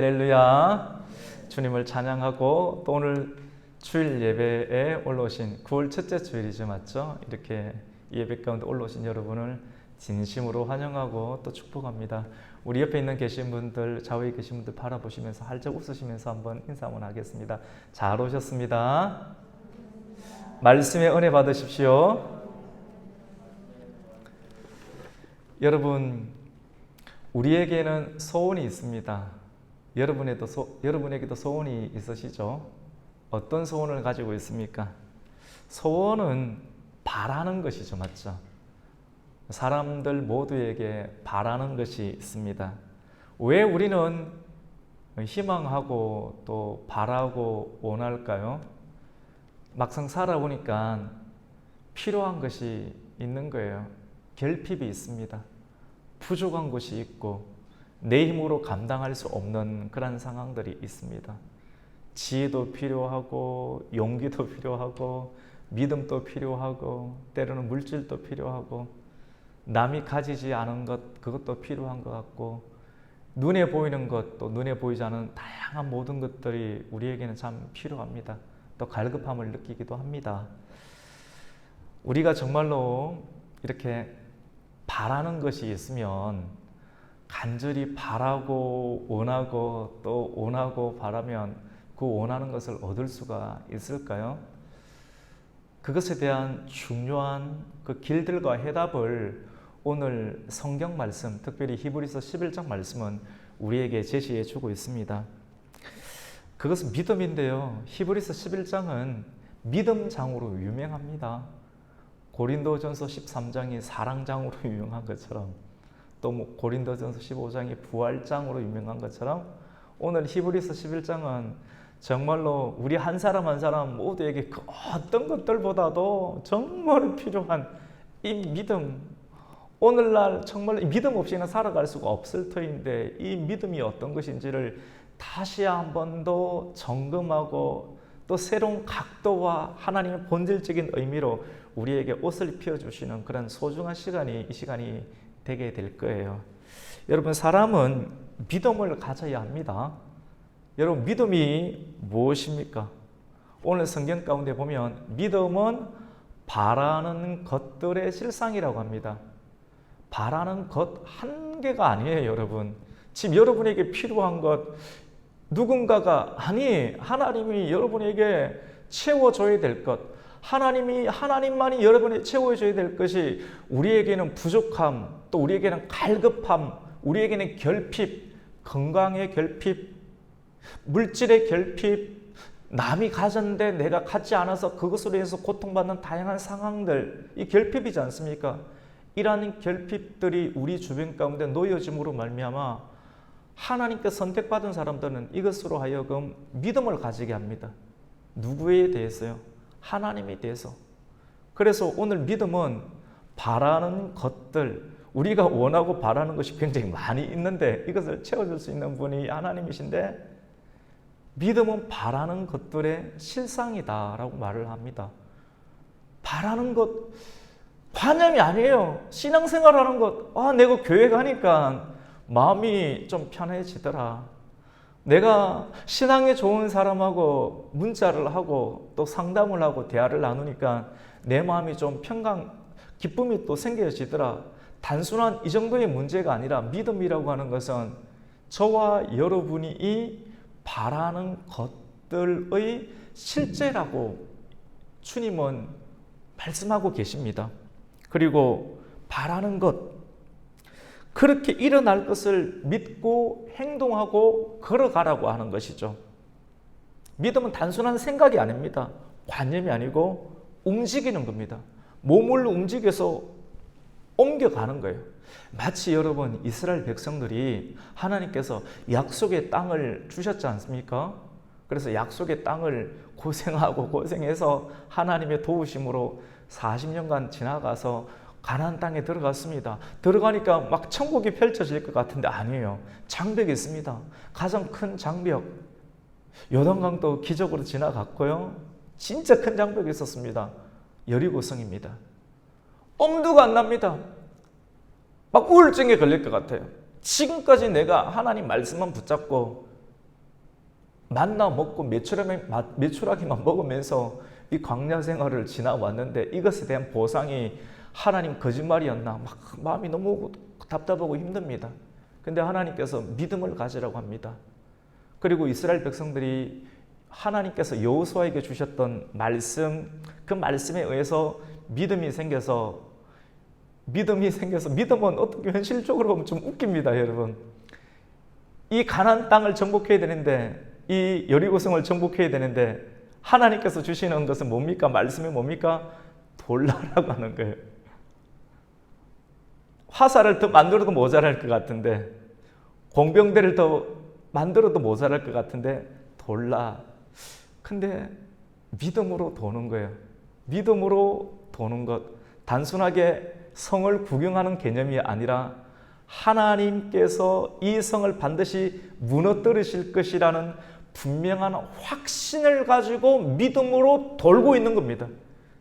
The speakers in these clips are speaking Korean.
할렐루야. 주님을 찬양하고 또 오늘 주일 예배에 올라오신 9월 첫째 주일이죠, 맞죠? 이렇게 예배 가운데 올라오신 여러분을 진심으로 환영하고 또 축복합니다. 우리 옆에 있는 계신 분들, 좌우에 계신 분들 바라보시면서 활짝 웃으시면서 한번 인사 한번 하겠습니다. 잘 오셨습니다. 말씀의 은혜 받으십시오. 여러분, 우리에게는 소원이 있습니다. 여러분에게도 소원이 있으시죠? 어떤 소원을 가지고 있습니까? 소원은 바라는 것이죠, 맞죠? 사람들 모두에게 바라는 것이 있습니다. 왜 우리는 희망하고 또 바라고 원할까요? 막상 살아보니까 필요한 것이 있는 거예요. 결핍이 있습니다. 부족한 것이 있고 내 힘으로 감당할 수 없는 그런 상황들이 있습니다. 지혜도 필요하고 용기도 필요하고 믿음도 필요하고 때로는 물질도 필요하고 남이 가지지 않은 것 그것도 필요한 것 같고 눈에 보이는 것 또 눈에 보이지 않은 다양한 모든 것들이 우리에게는 참 필요합니다. 또 갈급함을 느끼기도 합니다. 우리가 정말로 이렇게 바라는 것이 있으면 간절히 바라고 원하고 또 원하고 바라면 그 원하는 것을 얻을 수가 있을까요? 그것에 대한 중요한 그 길들과 해답을 오늘 성경 말씀, 특별히 히브리서 11장 말씀은 우리에게 제시해 주고 있습니다. 그것은 믿음인데요. 히브리서 11장은 믿음장으로 유명합니다. 고린도전서 13장이 사랑장으로 유명한 것처럼 또 고린도전서 15장이 부활장으로 유명한 것처럼 오늘 히브리서 11장은 정말로 우리 한 사람 한 사람 모두에게 그 어떤 것들보다도 정말 필요한 이 믿음, 오늘날 정말 믿음 없이는 살아갈 수가 없을 터인데 이 믿음이 어떤 것인지를 다시 한 번 더 점검하고 또 새로운 각도와 하나님의 본질적인 의미로 우리에게 옷을 피워주시는 그런 소중한 시간이 이 시간이 되게 될 거예요. 여러분, 사람은 믿음을 가져야 합니다. 여러분, 믿음이 무엇입니까? 오늘 성경 가운데 보면 믿음은 바라는 것들의 실상이라고 합니다. 바라는 것 한 개가 아니에요, 여러분. 지금 여러분에게 필요한 것 누군가가 하나님이 여러분에게 채워줘야 될 것, 하나님만이 여러분이 채워줘야 될 것이 우리에게는 부족함, 또 우리에게는 갈급함, 우리에게는 결핍, 건강의 결핍, 물질의 결핍, 남이 가졌는데 내가 갖지 않아서 그것으로 인해서 고통받는 다양한 상황들, 이 결핍이지 않습니까? 이러한 결핍들이 우리 주변 가운데 놓여짐으로 말미암아 하나님께 선택받은 사람들은 이것으로 하여금 믿음을 가지게 합니다. 누구에 대해서요? 하나님에 대해서. 그래서 오늘 믿음은 바라는 것들, 우리가 원하고 바라는 것이 굉장히 많이 있는데 이것을 채워줄 수 있는 분이 하나님이신데 믿음은 바라는 것들의 실상이다라고 말을 합니다. 바라는 것, 관념이 아니에요. 신앙생활하는 것, 내가 교회 가니까 마음이 좀 편해지더라. 내가 신앙에 좋은 사람하고 문자를 하고 또 상담을 하고 대화를 나누니까 내 마음이 좀 기쁨이 또 생겨지더라. 단순한 이 정도의 문제가 아니라 믿음이라고 하는 것은 저와 여러분이 이 바라는 것들의 실제라고 주님은 말씀하고 계십니다. 그리고 바라는 것, 그렇게 일어날 것을 믿고 행동하고 걸어가라고 하는 것이죠. 믿음은 단순한 생각이 아닙니다. 관념이 아니고 움직이는 겁니다. 몸을 움직여서 옮겨가는 거예요. 마치 여러분, 이스라엘 백성들이 하나님께서 약속의 땅을 주셨지 않습니까? 그래서 약속의 땅을 고생해서 하나님의 도우심으로 40년간 지나가서 가나안 땅에 들어갔습니다. 들어가니까 막 천국이 펼쳐질 것 같은데 아니에요. 장벽이 있습니다. 가장 큰 장벽, 요단강도 기적으로 지나갔고요. 진짜 큰 장벽이 있었습니다. 여리고성입니다. 엄두가 안 납니다. 막 우울증에 걸릴 것 같아요. 지금까지 내가 하나님 말씀만 붙잡고 만나 먹고 메추라기만 먹으면서 이 광야 생활을 지나왔는데 이것에 대한 보상이 하나님 거짓말이었나? 막 마음이 너무 답답하고 힘듭니다. 근데 하나님께서 믿음을 가지라고 합니다. 그리고 이스라엘 백성들이 하나님께서 여호수아에게 주셨던 말씀, 그 말씀에 의해서 믿음이 생겨서 믿음은 어떻게 현실적으로 보면 좀 웃깁니다, 여러분. 이 가나안 땅을 정복해야 되는데, 이 여리고성을 정복해야 되는데 하나님께서 주시는 것은 뭡니까? 말씀이 뭡니까? 돌라라고 하는 거예요. 화살을 더 만들어도 모자랄 것 같은데, 공병대를 더 만들어도 모자랄 것 같은데 돌라. 근데 믿음으로 도는 거예요. 믿음으로 도는 것. 단순하게 성을 구경하는 개념이 아니라 하나님께서 이 성을 반드시 무너뜨리실 것이라는 분명한 확신을 가지고 믿음으로 돌고 있는 겁니다.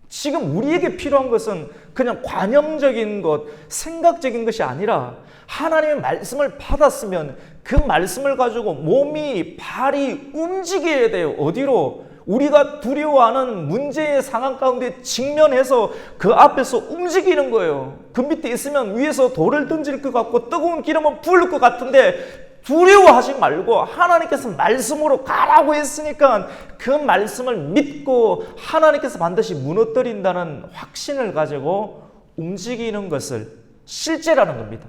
지금 우리에게 필요한 것은 그냥 관념적인 것, 생각적인 것이 아니라 하나님의 말씀을 받았으면 그 말씀을 가지고 몸이, 발이 움직여야 돼요. 어디로? 우리가 두려워하는 문제의 상황 가운데 직면해서 그 앞에서 움직이는 거예요. 그 밑에 있으면 위에서 돌을 던질 것 같고 뜨거운 기름은 부을 것 같은데 두려워하지 말고 하나님께서 말씀으로 가라고 했으니까 그 말씀을 믿고 하나님께서 반드시 무너뜨린다는 확신을 가지고 움직이는 것을 실제라는 겁니다.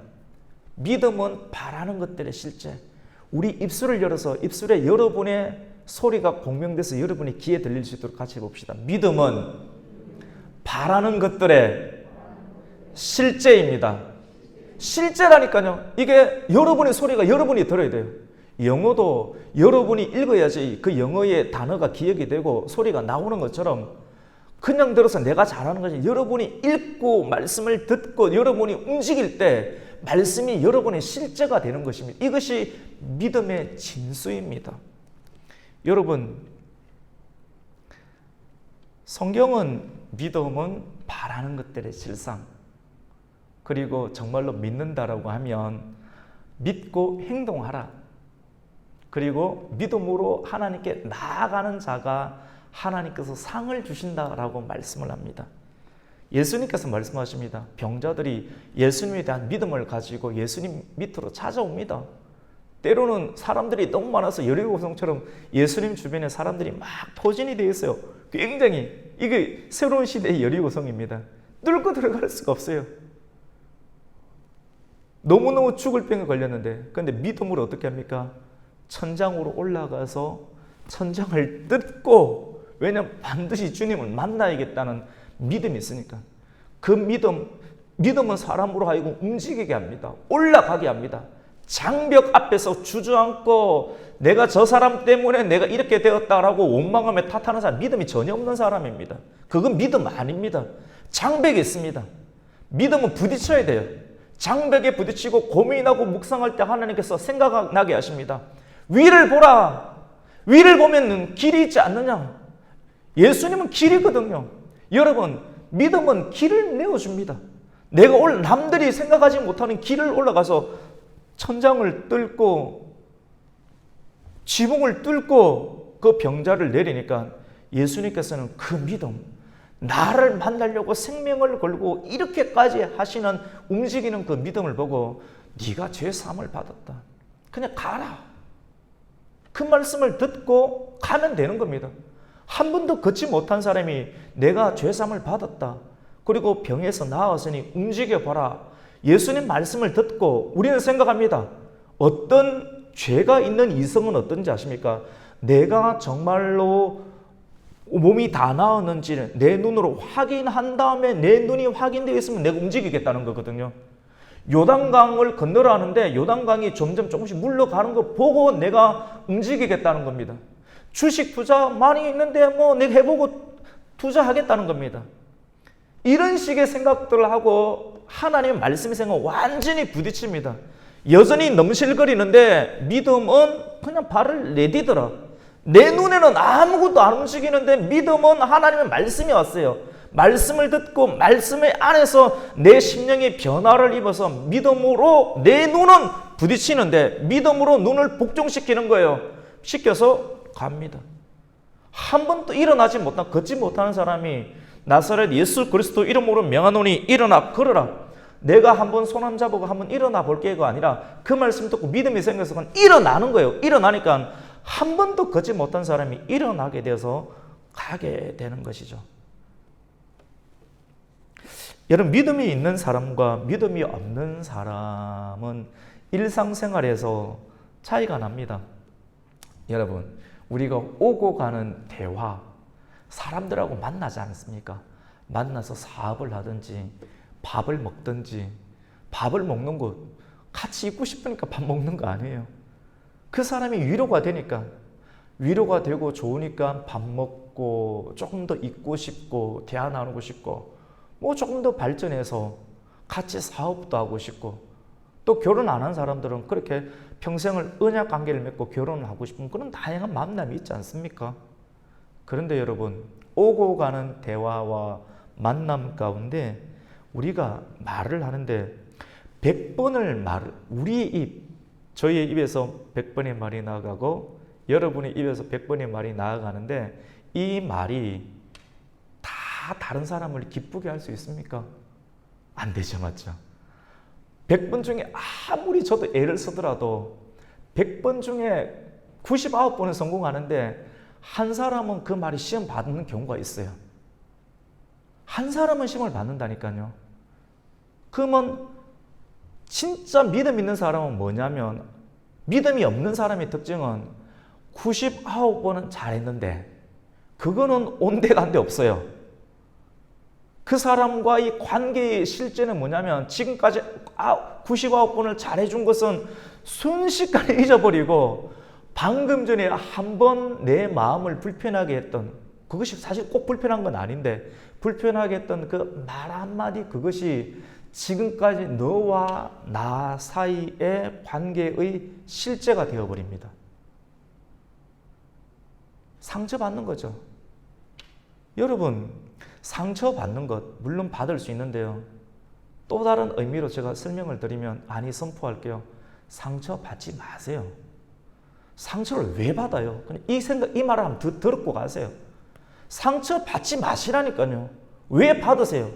믿음은 바라는 것들의 실제. 우리 입술을 열어서 입술에 여러분의 소리가 공명돼서 여러분의 귀에 들릴 수 있도록 같이 해봅시다. 믿음은 바라는 것들의 실제입니다. 실제라니까요. 이게 여러분의 소리가 여러분이 들어야 돼요. 영어도 여러분이 읽어야지 그 영어의 단어가 기억이 되고 소리가 나오는 것처럼 그냥 들어서 내가 잘하는 것이 여러분이 읽고 말씀을 듣고 여러분이 움직일 때 말씀이 여러분의 실제가 되는 것입니다. 이것이 믿음의 진수입니다. 여러분, 성경은 믿음은 바라는 것들의 실상, 그리고 정말로 믿는다라고 하면 믿고 행동하라. 그리고 믿음으로 하나님께 나아가는 자가 하나님께서 상을 주신다라고 말씀을 합니다. 예수님께서 말씀하십니다. 병자들이 예수님에 대한 믿음을 가지고 예수님 밑으로 찾아옵니다. 때로는 사람들이 너무 많아서 여리고성처럼 예수님 주변에 사람들이 막 포진이 되어 있어요. 굉장히 이게 새로운 시대의 여리고성입니다. 뚫고 들어갈 수가 없어요. 너무너무 죽을 병에 걸렸는데, 근데 믿음으로 어떻게 합니까? 천장으로 올라가서 천장을 뜯고, 왜냐하면 반드시 주님을 만나야겠다는 믿음이 있으니까. 그 믿음은 사람으로 하여금 움직이게 합니다. 올라가게 합니다. 장벽 앞에서 주저앉고 내가 저 사람 때문에 내가 이렇게 되었다라고 원망하며 탓하는 사람, 믿음이 전혀 없는 사람입니다. 그건 믿음 아닙니다. 장벽이 있습니다. 믿음은 부딪혀야 돼요. 장벽에 부딪히고 고민하고 묵상할 때 하나님께서 생각나게 하십니다. 위를 보라. 위를 보면 길이 있지 않느냐. 예수님은 길이거든요. 여러분, 믿음은 길을 내어줍니다. 내가 남들이 생각하지 못하는 길을 올라가서 천장을 뚫고 지붕을 뚫고 그 병자를 내리니까 예수님께서는 그 믿음, 나를 만나려고 생명을 걸고 이렇게까지 하시는 움직이는 그 믿음을 보고 네가 죄 사함을 받았다. 그냥 가라. 그 말씀을 듣고 가면 되는 겁니다. 한 번도 걷지 못한 사람이 내가 죄 사함을 받았다. 그리고 병에서 나았으니 움직여봐라. 예수님 말씀을 듣고 우리는 생각합니다. 어떤 죄가 있는 이성은 어떤지 아십니까? 내가 정말로 몸이 다 나았는지는 내 눈으로 확인한 다음에 내 눈이 확인되어 있으면 내가 움직이겠다는 거거든요. 요단강을 건너라 하는데 요단강이 점점 조금씩 물러가는 거 보고 내가 움직이겠다는 겁니다. 주식 투자 많이 있는데 뭐 내가 해보고 투자하겠다는 겁니다. 이런 식의 생각들을 하고 하나님의 말씀의 생각은 완전히 부딪힙니다. 여전히 넘실거리는데 믿음은 그냥 발을 내디더라. 내 눈에는 아무것도 안 움직이는데 믿음은 하나님의 말씀이 왔어요. 말씀을 듣고 말씀의 안에서 내 심령이 변화를 입어서 믿음으로 내 눈은 부딪히는데 믿음으로 눈을 복종시키는 거예요. 시켜서 갑니다. 한 번도 일어나지 못한, 걷지 못하는 사람이 나사렛 예수 그리스도 이름으로 명하노니 일어나 걸어라. 내가 한번 손 안 잡고 한번 일어나 볼게가 아니라 그 말씀 듣고 믿음이 생겨서 그냥 일어나는 거예요. 일어나니까 한 번도 걷지 못한 사람이 일어나게 되어서 가게 되는 것이죠. 여러분, 믿음이 있는 사람과 믿음이 없는 사람은 일상생활에서 차이가 납니다. 여러분, 우리가 오고 가는 대화, 사람들하고 만나지 않습니까? 만나서 사업을 하든지 밥을 먹든지, 밥을 먹는 거 같이 있고 싶으니까 밥 먹는 거 아니에요. 그 사람이 위로가 되니까, 위로가 되고 좋으니까 밥 먹고 조금 더 있고 싶고 대화 나누고 싶고 뭐 조금 더 발전해서 같이 사업도 하고 싶고, 또 결혼 안 한 사람들은 그렇게 평생을 언약 관계를 맺고 결혼을 하고 싶은 그런 다양한 만남이 있지 않습니까? 그런데 여러분, 오고 가는 대화와 만남 가운데 우리가 말을 하는데 100번을 저희의 입에서 100번의 말이 나아가고 여러분의 입에서 100번의 말이 나아가는데, 이 말이 다 다른 사람을 기쁘게 할 수 있습니까? 안 되죠, 맞죠? 100번 중에 아무리 저도 애를 쓰더라도 100번 중에 99번은 성공하는데 한 사람은 그 말이 시험 받는 경우가 있어요. 한 사람은 시험을 받는다니까요. 그러면 진짜 믿음 있는 사람은 뭐냐면, 믿음이 없는 사람의 특징은 99번은 잘했는데 그거는 온데간데 없어요. 그 사람과의 관계의 실제는 뭐냐면, 지금까지 99번을 잘해준 것은 순식간에 잊어버리고 방금 전에 한 번 내 마음을 불편하게 했던, 그것이 사실 꼭 불편한 건 아닌데 불편하게 했던 그 말 한마디, 그것이 지금까지 너와 나 사이의 관계의 실제가 되어버립니다. 상처받는 거죠. 여러분, 상처받는 것 물론 받을 수 있는데요, 또 다른 의미로 제가 설명을 드리면, 선포할게요. 상처받지 마세요. 상처를 왜 받아요? 그냥 이 말을 한번 듣고 가세요. 상처받지 마시라니까요. 왜 받으세요?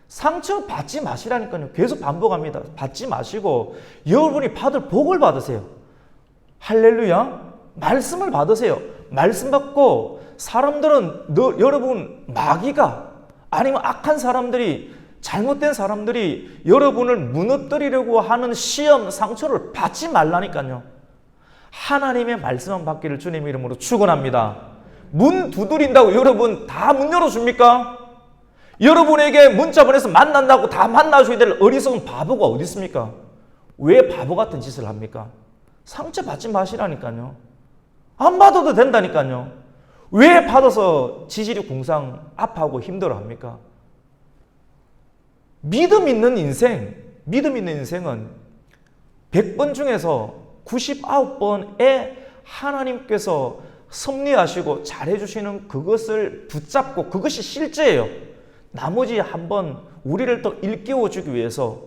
상처받지 마시라니까요. 계속 반복합니다. 받지 마시고 여러분이 받을 복을 받으세요. 할렐루야. 말씀을 받으세요. 말씀 받고 사람들은 여러분 마귀가, 아니면 악한 사람들이, 잘못된 사람들이 여러분을 무너뜨리려고 하는 시험, 상처를 받지 말라니까요. 하나님의 말씀만 받기를 주님 이름으로 축원합니다. 문 두드린다고 여러분 다 문 열어줍니까? 여러분에게 문자 보내서 만난다고 다 만나줘야 될 어리석은 바보가 어디 있습니까? 왜 바보 같은 짓을 합니까? 상처 받지 마시라니까요. 안 받아도 된다니까요. 왜 받아서 지지리 궁상 아파하고 힘들어합니까? 믿음 있는 인생은 100번 중에서 99번에 하나님께서 섭리하시고 잘해주시는 그것을 붙잡고, 그것이 실제예요. 나머지 한번 우리를 더 일깨워주기 위해서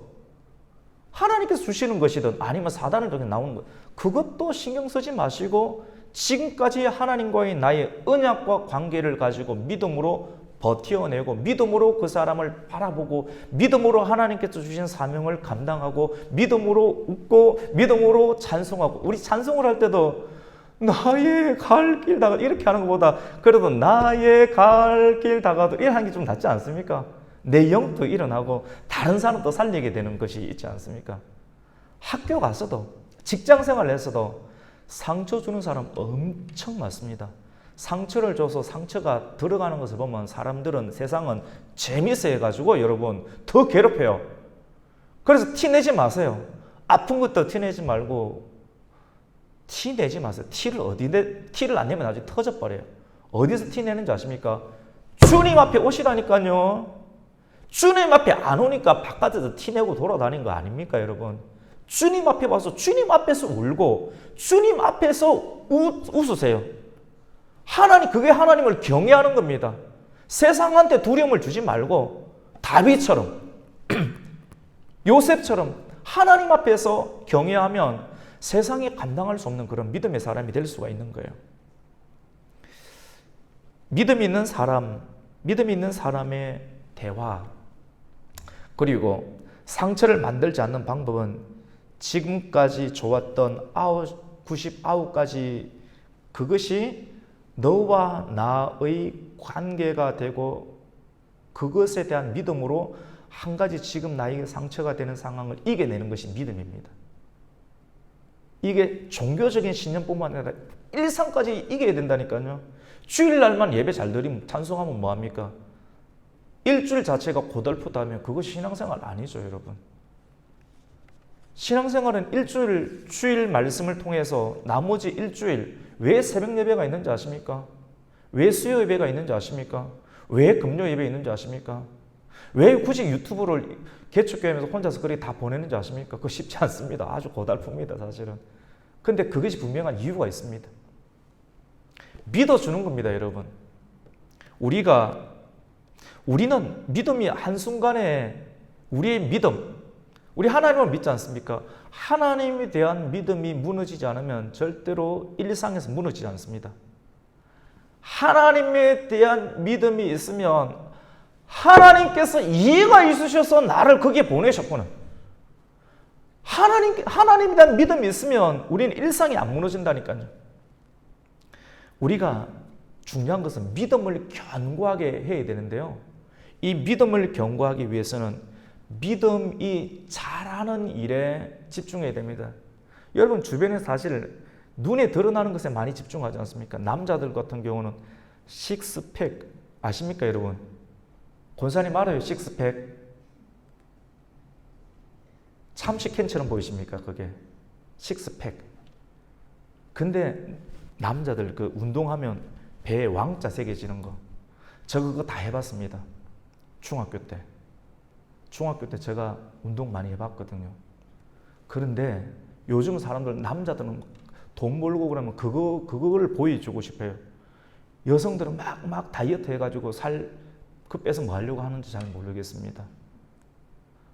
하나님께서 주시는 것이든 아니면 사단을 통해 나오는 것, 그것도 신경 쓰지 마시고 지금까지 하나님과의 나의 언약과 관계를 가지고 믿음으로 버텨내고, 믿음으로 그 사람을 바라보고, 믿음으로 하나님께서 주신 사명을 감당하고, 믿음으로 웃고, 믿음으로 찬송하고. 우리 찬송을 할 때도 나의 갈 길 다가도 이렇게 하는 것보다 그래도 나의 갈 길 다가도 이렇게 하는 게 좀 낫지 않습니까? 내 영도 일어나고 다른 사람도 살리게 되는 것이 있지 않습니까? 학교 가서도, 직장 생활에서도 상처 주는 사람 엄청 많습니다. 상처를 줘서 상처가 들어가는 것을 보면 사람들은, 세상은 재미있어 해가지고 여러분 더 괴롭혀요. 그래서 티내지 마세요. 아픈 것도 티내지 말고, 티내지 마세요. 티를 안 내면 나중에 터져버려요. 어디서 티내는지 아십니까? 주님 앞에 오시라니까요. 주님 앞에 안 오니까 바깥에서 티내고 돌아다니는 거 아닙니까, 여러분? 주님 앞에 와서 주님 앞에서 울고 주님 앞에서 웃으세요. 그게 하나님을 경외하는 겁니다. 세상한테 두려움을 주지 말고 다윗처럼 요셉처럼 하나님 앞에서 경외하면 세상에 감당할 수 없는 그런 믿음의 사람이 될 수가 있는 거예요. 믿음이 있는 사람, 믿음이 있는 사람의 대화, 그리고 상처를 만들지 않는 방법은 지금까지 좋았던 99가지 그것이 너와 나의 관계가 되고 그것에 대한 믿음으로 한 가지 지금 나에게 상처가 되는 상황을 이겨내는 것이 믿음입니다. 이게 종교적인 신념뿐만 아니라 일상까지 이겨야 된다니까요. 주일날만 예배 잘 드리면 찬송하면 뭐합니까? 일주일 자체가 고달프다면 그것이 신앙생활 아니죠, 여러분. 신앙생활은 일주일, 주일 말씀을 통해서 나머지 일주일 왜 새벽 예배가 있는지 아십니까? 왜 수요 예배가 있는지 아십니까? 왜 금요 예배 있는지 아십니까? 왜 굳이 유튜브를 개척교회에서 혼자서 그렇게 다 보내는지 아십니까? 그거 쉽지 않습니다. 아주 고달픕니다, 사실은. 근데 그것이 분명한 이유가 있습니다. 믿어주는 겁니다, 여러분. 우리는 믿음이 한순간에 우리의 믿음, 우리 하나님을 믿지 않습니까? 하나님에 대한 믿음이 무너지지 않으면 절대로 일상에서 무너지지 않습니다. 하나님에 대한 믿음이 있으면 하나님께서 이해가 있으셔서 나를 거기에 보내셨구나. 하나님에 대한 믿음이 있으면 우리는 일상이 안 무너진다니까요. 우리가 중요한 것은 믿음을 견고하게 해야 되는데요. 이 믿음을 견고하기 위해서는 믿음이 잘하는 일에 집중해야 됩니다. 여러분 주변에 사실 눈에 드러나는 것에 많이 집중하지 않습니까? 남자들 같은 경우는 식스팩 아십니까, 여러분? 권사님 알아요, 식스팩? 참치캔처럼 보이십니까, 그게? 식스팩. 근데 남자들 그 운동하면 배에 왕자 새겨지는 거, 저 그거 다 해봤습니다. 중학교 때 제가 운동 많이 해봤거든요. 그런데 요즘 사람들, 남자들은 돈 벌고 그러면 그거를 보여주고 싶어요. 여성들은 막 다이어트 해가지고 그 빼서 뭐 하려고 하는지 잘 모르겠습니다.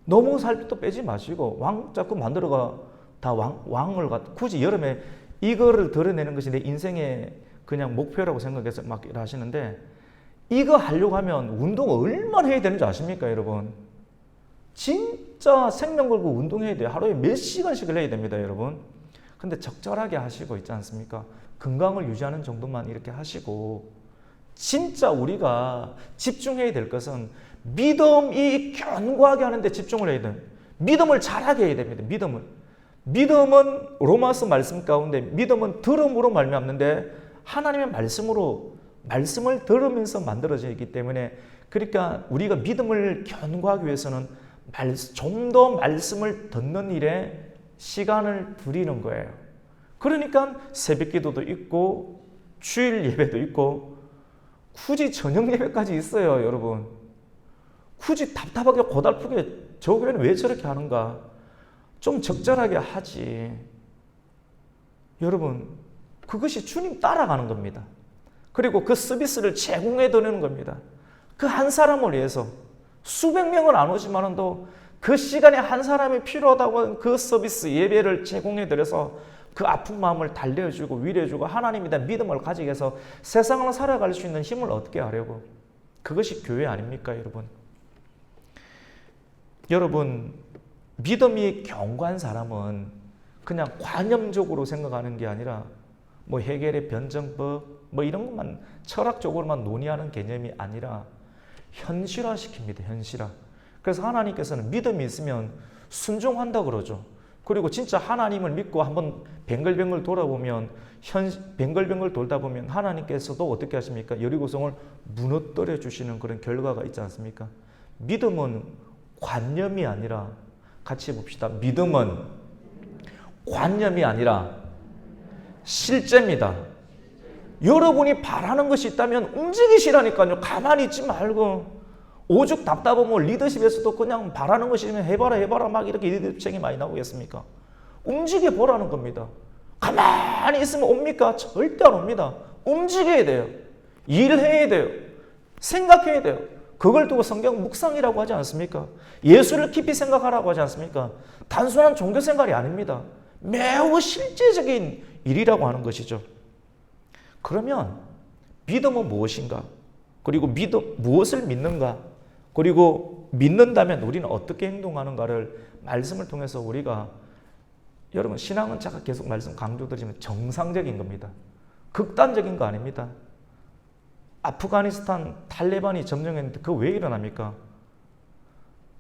너무 살도 빼지 마시고 왕자 그 만들어가 다 왕을 굳이 여름에 이거를 드러내는 것이 내 인생의 그냥 목표라고 생각해서 막 일하시는데, 이거 하려고 하면 운동 얼마나 해야 되는지 아십니까, 여러분? 진짜 생명 걸고 운동해야 돼요. 하루에 몇 시간씩을 해야 됩니다, 여러분. 근데 적절하게 하시고 있지 않습니까? 건강을 유지하는 정도만 이렇게 하시고, 진짜 우리가 집중해야 될 것은 믿음이 견고하게 하는데 집중을 해야 돼요. 믿음을 잘하게 해야 됩니다. 믿음은 로마서 말씀 가운데 믿음은 들음으로 말미암는데 하나님의 말씀을 들으면서 만들어지기 때문에, 그러니까 우리가 믿음을 견고하기 위해서는 좀 더 말씀을 듣는 일에 시간을 들이는 거예요. 그러니까 새벽 기도도 있고 주일 예배도 있고 굳이 저녁 예배까지 있어요, 여러분. 굳이 답답하게 고달프게 저 교회는 왜 저렇게 하는가? 좀 적절하게 하지. 여러분, 그것이 주님 따라가는 겁니다. 그리고 그 서비스를 제공해 드리는 겁니다. 그 한 사람을 위해서 수백 명은 안 오지만도 그 시간에 한 사람이 필요하다고 그 서비스 예배를 제공해 드려서 그 아픈 마음을 달래주고 위로해주고 하나님에 대한 믿음을 가지게 해서 세상을 살아갈 수 있는 힘을 얻게 하려고. 그것이 교회 아닙니까, 여러분? 여러분, 믿음이 견고한 사람은 그냥 관념적으로 생각하는 게 아니라 뭐 해결의 변정법 뭐 이런 것만 철학적으로만 논의하는 개념이 아니라 현실화시킵니다. 현실화. 그래서 하나님께서는 믿음이 있으면 순종한다 그러죠. 그리고 진짜 하나님을 믿고 한번 뱅글뱅글 돌아보면 뱅글뱅글 돌다 보면 하나님께서도 어떻게 하십니까? 여리고성을 무너뜨려 주시는 그런 결과가 있지 않습니까? 믿음은 관념이 아니라, 같이 봅시다. 믿음은 관념이 아니라 실제입니다. 여러분이 바라는 것이 있다면 움직이시라니까요. 가만히 있지 말고. 오죽 답답하면 리더십에서도 그냥 바라는 것이 있으면 해봐라 막 이렇게 리더십책이 많이 나오겠습니까? 움직여 보라는 겁니다. 가만히 있으면 옵니까? 절대 안 옵니다. 움직여야 돼요. 일해야 돼요. 생각해야 돼요. 그걸 두고 성경 묵상이라고 하지 않습니까? 예수를 깊이 생각하라고 하지 않습니까? 단순한 종교 생활이 아닙니다. 매우 실제적인 일이라고 하는 것이죠. 그러면 믿음은 무엇인가? 그리고 무엇을 믿는가? 그리고 믿는다면 우리는 어떻게 행동하는가를 말씀을 통해서 우리가, 여러분 신앙은 제가 계속 말씀 강조드리지만 정상적인 겁니다. 극단적인 거 아닙니다. 아프가니스탄 탈레반이 점령했는데 그거 왜 일어납니까?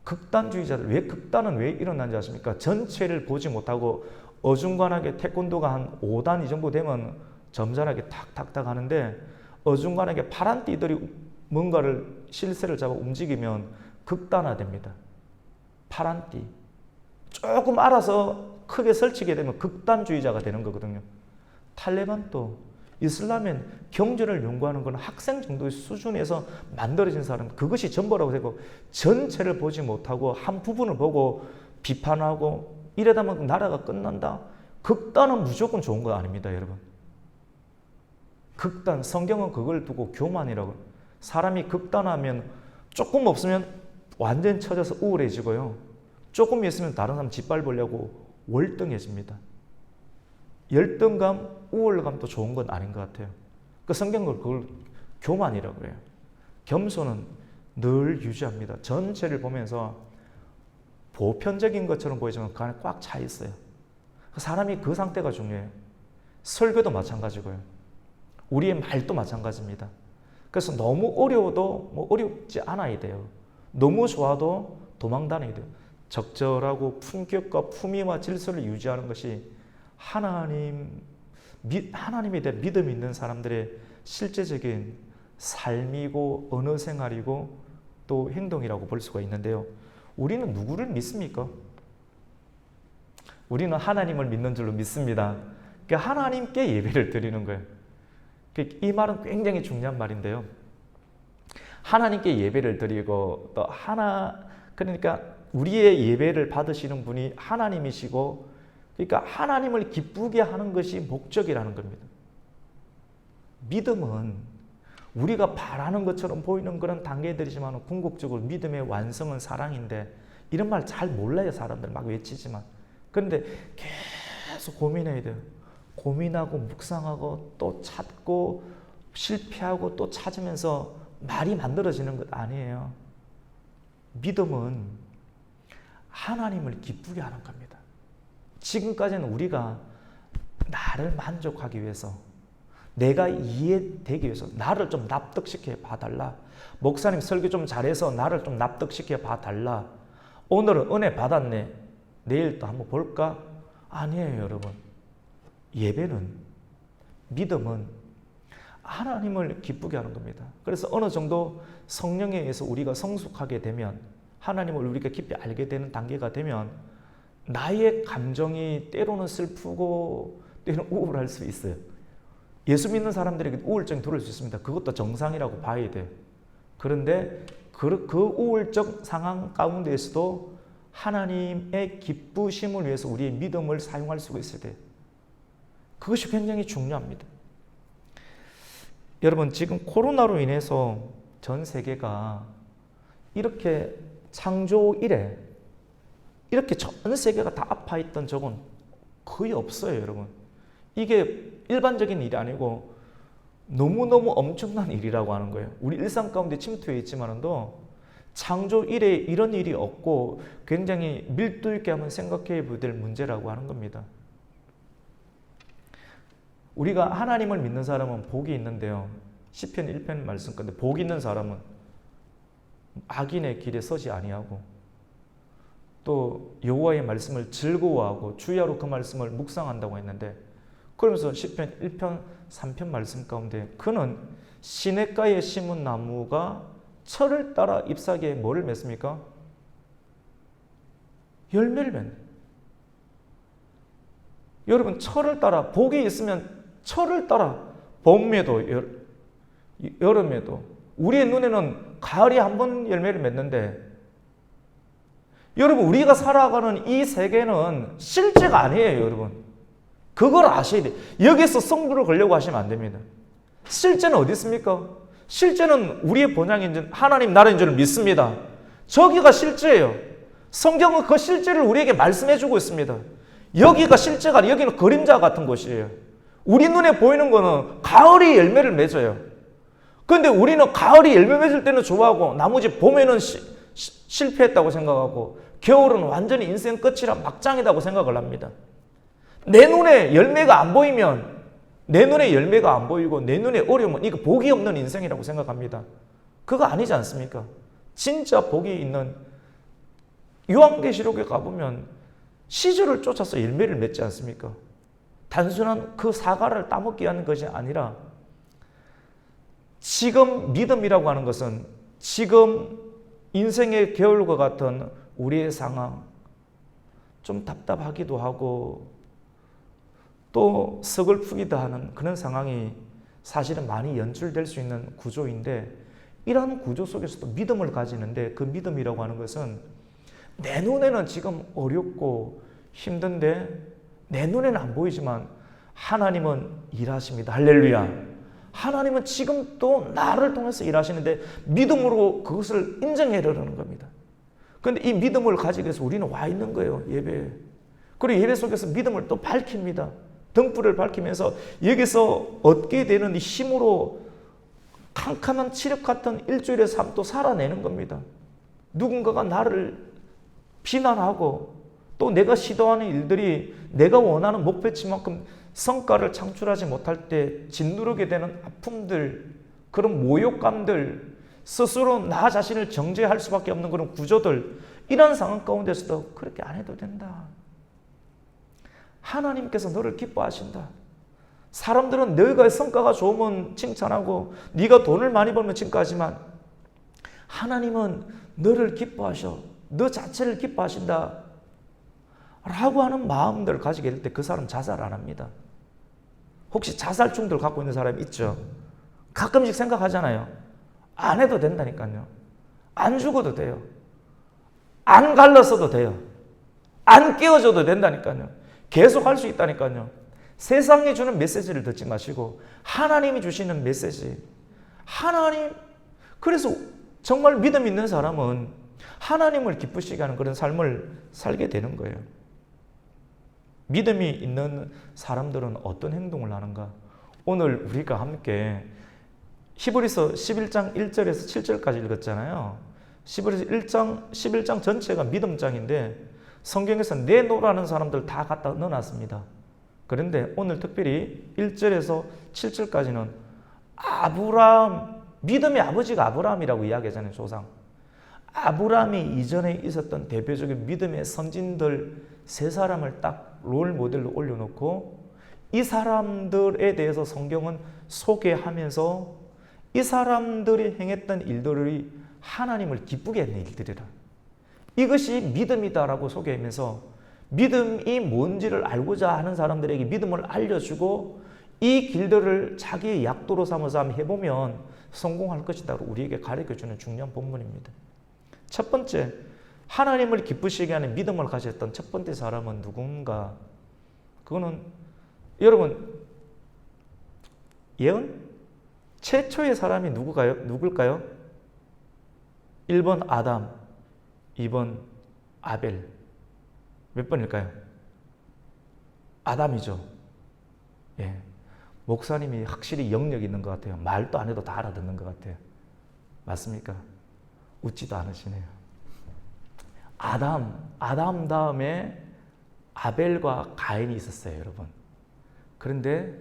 극단주의자들, 극단은 왜 일어난지 아십니까? 전체를 보지 못하고 어중간하게 태권도가 한 5단 이 정도 되면 점잖하게 탁탁탁 하는데, 어중간하게 파란 띠들이 뭔가를 실세를 잡아 움직이면 극단화됩니다. 파란 띠. 조금 알아서 크게 설치게 되면 극단주의자가 되는 거거든요. 탈레반도 이슬람엔 경제를 연구하는 건 학생 정도의 수준에서 만들어진 사람, 그것이 전부라고 생각하고 전체를 보지 못하고 한 부분을 보고 비판하고 이러다 보면 나라가 끝난다. 극단은 무조건 좋은 거 아닙니다, 여러분. 극단, 성경은 그걸 두고 교만이라고. 사람이 극단하면 조금 없으면 완전 처져서 우울해지고요. 조금 있으면 다른 사람 짓밟으려고 월등해집니다. 열등감, 우월감도 좋은 건 아닌 것 같아요. 그 성경은 그걸 교만이라고 해요. 겸손은 늘 유지합니다. 전체를 보면서 보편적인 것처럼 보이지만 그 안에 꽉 차 있어요. 사람이 그 상태가 중요해요. 설교도 마찬가지고요. 우리의 말도 마찬가지입니다. 그래서 너무 어려워도 어렵지 않아야 돼요. 너무 좋아도 도망 다녀야 돼요. 적절하고 품격과 품위와 질서를 유지하는 것이 하나님에 대한 믿음이 있는 사람들의 실제적인 삶이고 언어 생활이고 또 행동이라고 볼 수가 있는데요. 우리는 누구를 믿습니까? 우리는 하나님을 믿는 줄로 믿습니다. 그러니까 하나님께 예배를 드리는 거예요. 이 말은 굉장히 중요한 말인데요. 하나님께 예배를 드리고 또 그러니까 우리의 예배를 받으시는 분이 하나님이시고, 그러니까 하나님을 기쁘게 하는 것이 목적이라는 겁니다. 믿음은 우리가 바라는 것처럼 보이는 그런 단계들이지만 궁극적으로 믿음의 완성은 사랑인데, 이런 말 잘 몰라요. 사람들 막 외치지만. 그런데 계속 고민해야 돼요. 고민하고 묵상하고 또 찾고 실패하고 또 찾으면서 말이 만들어지는 것 아니에요. 믿음은 하나님을 기쁘게 하는 겁니다. 지금까지는 우리가 나를 만족하기 위해서, 내가 이해되기 위해서 나를 좀 납득시켜 봐달라. 목사님 설교 좀 잘해서 나를 좀 납득시켜 봐달라. 오늘은 은혜 받았네. 내일 또 한번 볼까? 아니에요, 여러분. 예배는, 믿음은 하나님을 기쁘게 하는 겁니다. 그래서 어느 정도 성령에 의해서 우리가 성숙하게 되면, 하나님을 우리가 깊이 알게 되는 단계가 되면 나의 감정이 때로는 슬프고 때로는 우울할 수 있어요. 예수 믿는 사람들에게 우울증이 들어올 수 있습니다. 그것도 정상이라고 봐야 돼요. 그런데 그 우울적 상황 가운데에서도 하나님의 기쁘심을 위해서 우리의 믿음을 사용할 수가 있어야 돼요. 그것이 굉장히 중요합니다. 여러분, 지금 코로나로 인해서 전 세계가 이렇게 창조 이래 이렇게 전 세계가 다 아파했던 적은 거의 없어요, 여러분. 이게 일반적인 일이 아니고 너무너무 엄청난 일이라고 하는 거예요. 우리 일상 가운데 침투해 있지만도 창조 이래 이런 일이 없고 굉장히 밀도 있게 한번 생각해 봐야 될 문제라고 하는 겁니다. 우리가 하나님을 믿는 사람은 복이 있는데요. 시편 1편 말씀 건데, 복 있는 사람은 악인의 길에 서지 아니하고 또 여호와의 말씀을 즐거워하고 주야로 그 말씀을 묵상한다고 했는데, 그러면서 시편 1편 3편 말씀 가운데 그는 시냇가에 심은 나무가 철을 따라 잎사귀에 뭐를 맺습니까? 열매를 맺는. 여러분, 철을 따라, 복이 있으면 철을 따라 봄에도 여름에도, 우리의 눈에는 가을이 한 번 열매를 맺는데, 여러분 우리가 살아가는 이 세계는 실제가 아니에요, 여러분. 그걸 아셔야 돼요. 여기서 승부를 걸려고 하시면 안 됩니다. 실제는 어디 있습니까? 실제는 우리의 본향인 하나님 나라인 줄 믿습니다. 저기가 실제예요. 성경은 그 실제를 우리에게 말씀해 주고 있습니다. 여기가 실제가 아니라 여기는 그림자 같은 곳이에요. 우리 눈에 보이는 거는 가을이 열매를 맺어요. 근데 우리는 가을이 열매 맺을 때는 좋아하고 나머지 봄에는 실패했다고 생각하고 겨울은 완전히 인생 끝이라 막장이라고 생각을 합니다. 내 눈에 열매가 안 보이면 내 눈에 열매가 안 보이고 내 눈에 어려움은 이거 복이 없는 인생이라고 생각합니다. 그거 아니지 않습니까? 진짜 복이 있는 요한계시록에 가보면 시절을 쫓아서 열매를 맺지 않습니까? 단순한 그 사과를 따먹기 하는 것이 아니라 지금 믿음이라고 하는 것은 지금 인생의 겨울과 같은 우리의 상황, 좀 답답하기도 하고 또 서글프기도 하는 그런 상황이 사실은 많이 연출될 수 있는 구조인데, 이러한 구조 속에서도 믿음을 가지는데, 그 믿음이라고 하는 것은 내 눈에는 지금 어렵고 힘든데 내 눈에는 안 보이지만 하나님은 일하십니다. 할렐루야. 하나님은 지금 또 나를 통해서 일하시는데 믿음으로 그것을 인정해라는 겁니다. 그런데 이 믿음을 가지기 위해서 우리는 와 있는 거예요. 예배에. 그리고 예배 속에서 믿음을 또 밝힙니다. 등불을 밝히면서 여기서 얻게 되는 이 힘으로 캄캄한 칠흑 같은 일주일의 삶 또 살아내는 겁니다. 누군가가 나를 비난하고 또 내가 시도하는 일들이 내가 원하는 목표치만큼 성과를 창출하지 못할 때 짓누르게 되는 아픔들, 그런 모욕감들, 스스로 나 자신을 정죄할 수밖에 없는 그런 구조들, 이런 상황 가운데서도 그렇게 안 해도 된다. 하나님께서 너를 기뻐하신다. 사람들은 너희가 성과가 좋으면 칭찬하고 네가 돈을 많이 벌면 칭찬하지만 하나님은 너를 기뻐하셔. 너 자체를 기뻐하신다. 라고 하는 마음들을 가지게 될 때 그 사람 자살 안 합니다. 혹시 자살 충동을 갖고 있는 사람이 있죠? 가끔씩 생각하잖아요. 안 해도 된다니까요. 안 죽어도 돼요. 안 갈랐어도 돼요. 안 깨어져도 된다니까요. 계속 할 수 있다니까요. 세상이 주는 메시지를 듣지 마시고 하나님이 주시는 메시지. 하나님, 그래서 정말 믿음 있는 사람은 하나님을 기쁘시게 하는 그런 삶을 살게 되는 거예요. 믿음이 있는 사람들은 어떤 행동을 하는가? 오늘 우리가 함께 히브리서 11장 1절에서 7절까지 읽었잖아요. 히브리서 11장 전체가 믿음장인데 성경에서 내놓으라는 사람들 다 갖다 넣어놨습니다. 그런데 오늘 특별히 1절에서 7절까지는 아브라함, 믿음의 아버지가 아브라함이라고 이야기하잖아요. 조상. 아브라함이 이전에 있었던 대표적인 믿음의 선진들 세 사람을 딱 롤 모델로 올려놓고 이 사람들에 대해서 성경은 소개하면서 이 사람들이 행했던 일들이 하나님을 기쁘게 했는 일들이라. 이것이 믿음이다라고 소개하면서 믿음이 뭔지를 알고자 하는 사람들에게 믿음을 알려주고 이 길들을 자기의 약도로 삼아서 한번 해보면 성공할 것이다 우리에게 가르쳐주는 중요한 본문입니다. 첫 번째, 하나님을 기쁘시게 하는 믿음을 가졌던 첫 번째 사람은 누군가? 그거는 여러분 예언? 최초의 사람이 누굴까요? 1번 아담, 2번 아벨. 몇 번일까요? 아담이죠. 예. 목사님이 확실히 영역이 있는 것 같아요. 말도 안 해도 다 알아듣는 것 같아요. 맞습니까? 웃지도 않으시네요. 아담 다음에 아벨과 가인이 있었어요, 여러분. 그런데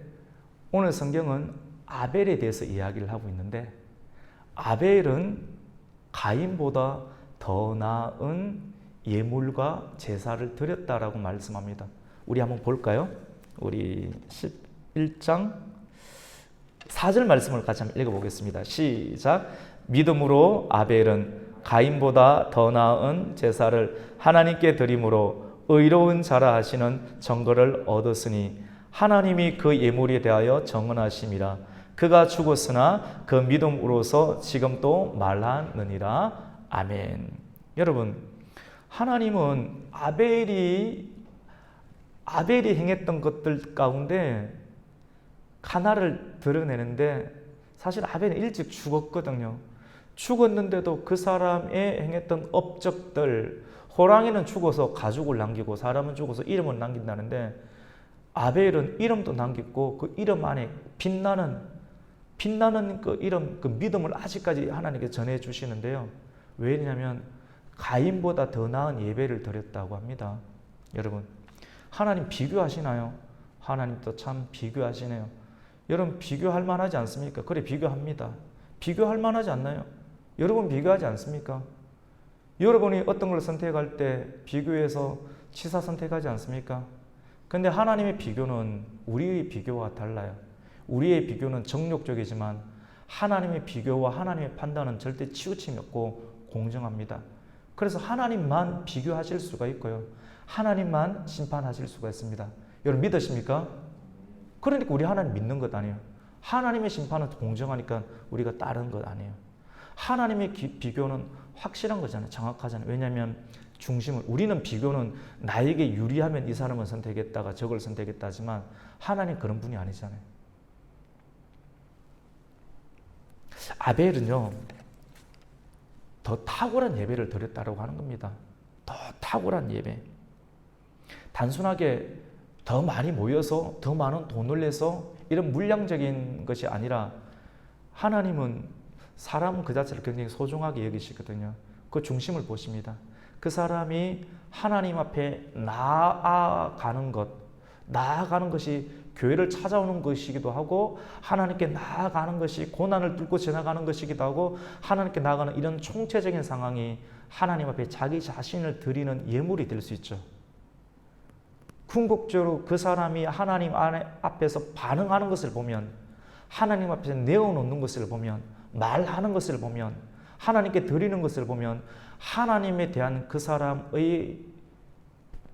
오늘 성경은 아벨에 대해서 이야기를 하고 있는데 아벨은 가인보다 더 나은 예물과 제사를 드렸다라고 말씀합니다. 우리 한번 볼까요? 우리 11장 4절 말씀을 같이 한번 읽어보겠습니다. 시작. 믿음으로 아벨은 가인보다 더 나은 제사를 하나님께 드림으로 의로운 자라 하시는 증거를 얻었으니 하나님이 그 예물에 대하여 정언하심이라. 그가 죽었으나 그 믿음으로서 지금 또 말하느니라. 아멘. 여러분, 하나님은 아벨이 행했던 것들 가운데 하나를 드러내는데 사실 아벨은 일찍 죽었거든요. 죽었는데도 그 사람의 행했던 업적들, 호랑이는 죽어서 가죽을 남기고 사람은 죽어서 이름을 남긴다는데 아벨은 이름도 남겼고 그 이름 안에 빛나는 빛나는 그 이런 그 믿음을 아직까지 하나님께 전해 주시는데요. 왜냐하면 가인보다 더 나은 예배를 드렸다고 합니다. 여러분, 하나님 비교하시나요? 하나님도 참 비교하시네요. 여러분, 비교할 만하지 않습니까? 그래, 비교합니다. 비교할 만하지 않나요? 여러분 비교하지 않습니까? 여러분이 어떤 걸 선택할 때 비교해서 치사 선택하지 않습니까? 근데 하나님의 비교는 우리의 비교와 달라요. 우리의 비교는 정욕적이지만 하나님의 비교와 하나님의 판단은 절대 치우침이 없고 공정합니다. 그래서 하나님만 비교하실 수가 있고요. 하나님만 심판하실 수가 있습니다. 여러분 믿으십니까? 그러니까 우리 하나님 믿는 것 아니에요. 하나님의 심판은 공정하니까 우리가 따르는 것 아니에요. 하나님의 비교는 확실한 거잖아요. 정확하잖아요. 왜냐하면 우리는 비교는 나에게 유리하면 이 사람을 선택했다가 저걸 선택했다 하지만 하나님 그런 분이 아니잖아요. 아벨은요, 더 탁월한 예배를 드렸다고 하는 겁니다. 더 탁월한 예배. 단순하게 더 많이 모여서 더 많은 돈을 내서 이런 물량적인 것이 아니라 하나님은 사람 그 자체를 굉장히 소중하게 여기시거든요. 그 중심을 보십니다. 그 사람이 하나님 앞에 나아가는 것이 교회를 찾아오는 것이기도 하고 하나님께 나아가는 것이 고난을 뚫고 지나가는 것이기도 하고 하나님께 나아가는 이런 총체적인 상황이 하나님 앞에 자기 자신을 드리는 예물이 될 수 있죠. 궁극적으로 그 사람이 하나님 앞에서 반응하는 것을 보면, 하나님 앞에서 내어놓는 것을 보면, 말하는 것을 보면, 하나님께 드리는 것을 보면 하나님에 대한 그 사람의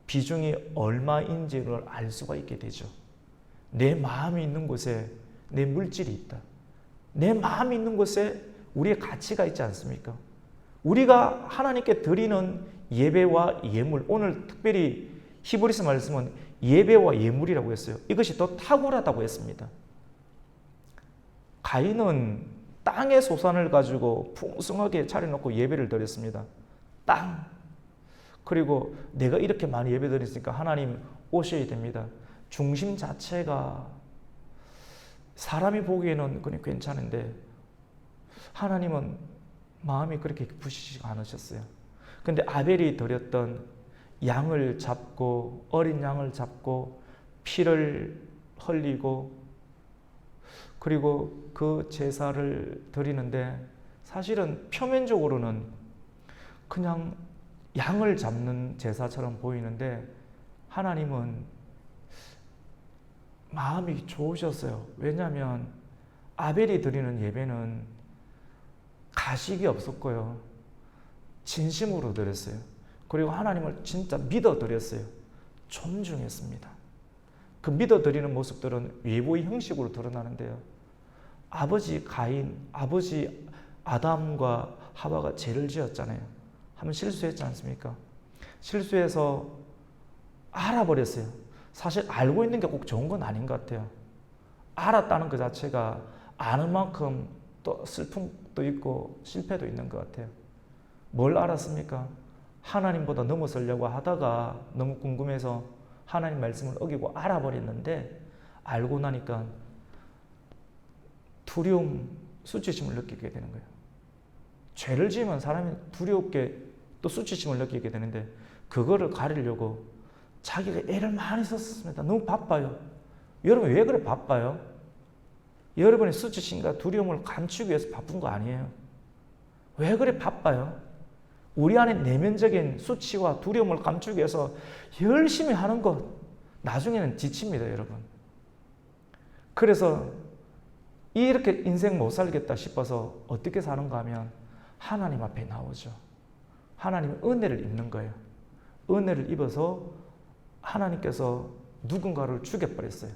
비중이 얼마인지를 알 수가 있게 되죠. 내 마음이 있는 곳에 내 물질이 있다. 내 마음이 있는 곳에 우리의 가치가 있지 않습니까? 우리가 하나님께 드리는 예배와 예물, 오늘 특별히 히브리서 말씀은 예배와 예물이라고 했어요. 이것이 더 탁월하다고 했습니다. 가인은 땅의 소산을 가지고 풍성하게 차려놓고 예배를 드렸습니다. 땅. 그리고 내가 이렇게 많이 예배 드렸으니까 하나님 오셔야 됩니다. 중심 자체가 사람이 보기에는 그냥 괜찮은데 하나님은 마음이 그렇게 깊으시지 않으셨어요. 근데 아벨이 드렸던 양을 잡고 어린 양을 잡고 피를 흘리고 그리고 그 제사를 드리는데 사실은 표면적으로는 그냥 양을 잡는 제사처럼 보이는데 하나님은 마음이 좋으셨어요. 왜냐하면 아벨이 드리는 예배는 가식이 없었고요. 진심으로 드렸어요. 그리고 하나님을 진짜 믿어 드렸어요. 존중했습니다. 그 믿어 드리는 모습들은 외부의 형식으로 드러나는데요. 아버지 가인, 아버지 아담과 하와가 죄를 지었잖아요. 한번 실수했지 않습니까? 실수해서 알아버렸어요. 사실 알고 있는 게 꼭 좋은 건 아닌 것 같아요. 알았다는 그 자체가 아는 만큼 또 슬픔도 있고 실패도 있는 것 같아요. 뭘 알았습니까? 하나님보다 넘어서려고 하다가 너무 궁금해서 하나님 말씀을 어기고 알아버렸는데 알고 나니까 두려움, 수치심을 느끼게 되는 거예요. 죄를 지으면 사람이 두렵게 또 수치심을 느끼게 되는데 그거를 가리려고 자기가 애를 많이 썼습니다. 너무 바빠요. 여러분 왜 그래 바빠요? 여러분의 수치심과 두려움을 감추기 위해서 바쁜 거 아니에요. 왜 그래 바빠요? 우리 안에 내면적인 수치와 두려움을 감추기 위해서 열심히 하는 것 나중에는 지칩니다, 여러분. 그래서 이렇게 인생 못 살겠다 싶어서 어떻게 사는가 하면 하나님 앞에 나오죠. 하나님은 은혜를 입는 거예요. 은혜를 입어서 하나님께서 누군가를 죽여버렸어요.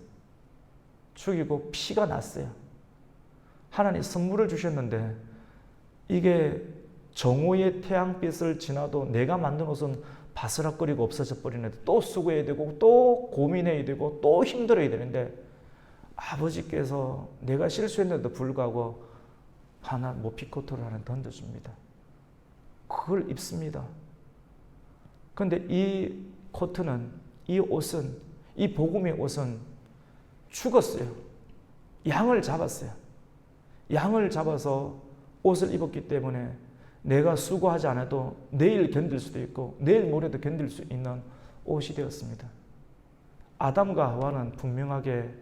죽이고 피가 났어요. 하나님 선물을 주셨는데 이게 정오의 태양빛을 지나도 내가 만든 옷은 바스락거리고 없어져 버리는데 또 수고해야 되고 또 고민해야 되고 또 힘들어야 되는데 아버지께서 내가 실수했는데도 불구하고 하나 모피코트를 하나 던져줍니다. 그걸 입습니다. 그런데 이 코트는, 이 옷은, 이 복음의 옷은 죽었어요. 양을 잡았어요. 양을 잡아서 옷을 입었기 때문에 내가 수고하지 않아도 내일 견딜 수도 있고 내일 모레도 견딜 수 있는 옷이 되었습니다. 아담과 하와는 분명하게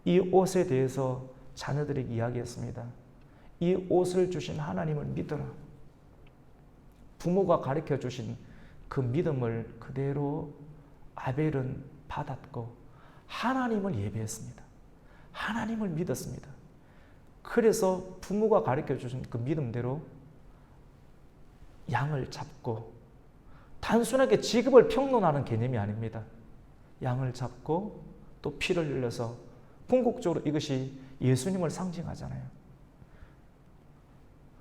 이 옷에 대해서 자녀들에게 이야기했습니다. 이 옷을 주신 하나님을 믿어라. 부모가 가르쳐 주신 그 믿음을 그대로 아벨은 받았고 하나님을 예배했습니다. 하나님을 믿었습니다. 그래서 부모가 가르쳐 주신 그 믿음대로 양을 잡고, 단순하게 직업을 평론하는 개념이 아닙니다. 양을 잡고 또 피를 흘려서, 궁극적으로 이것이 예수님을 상징하잖아요.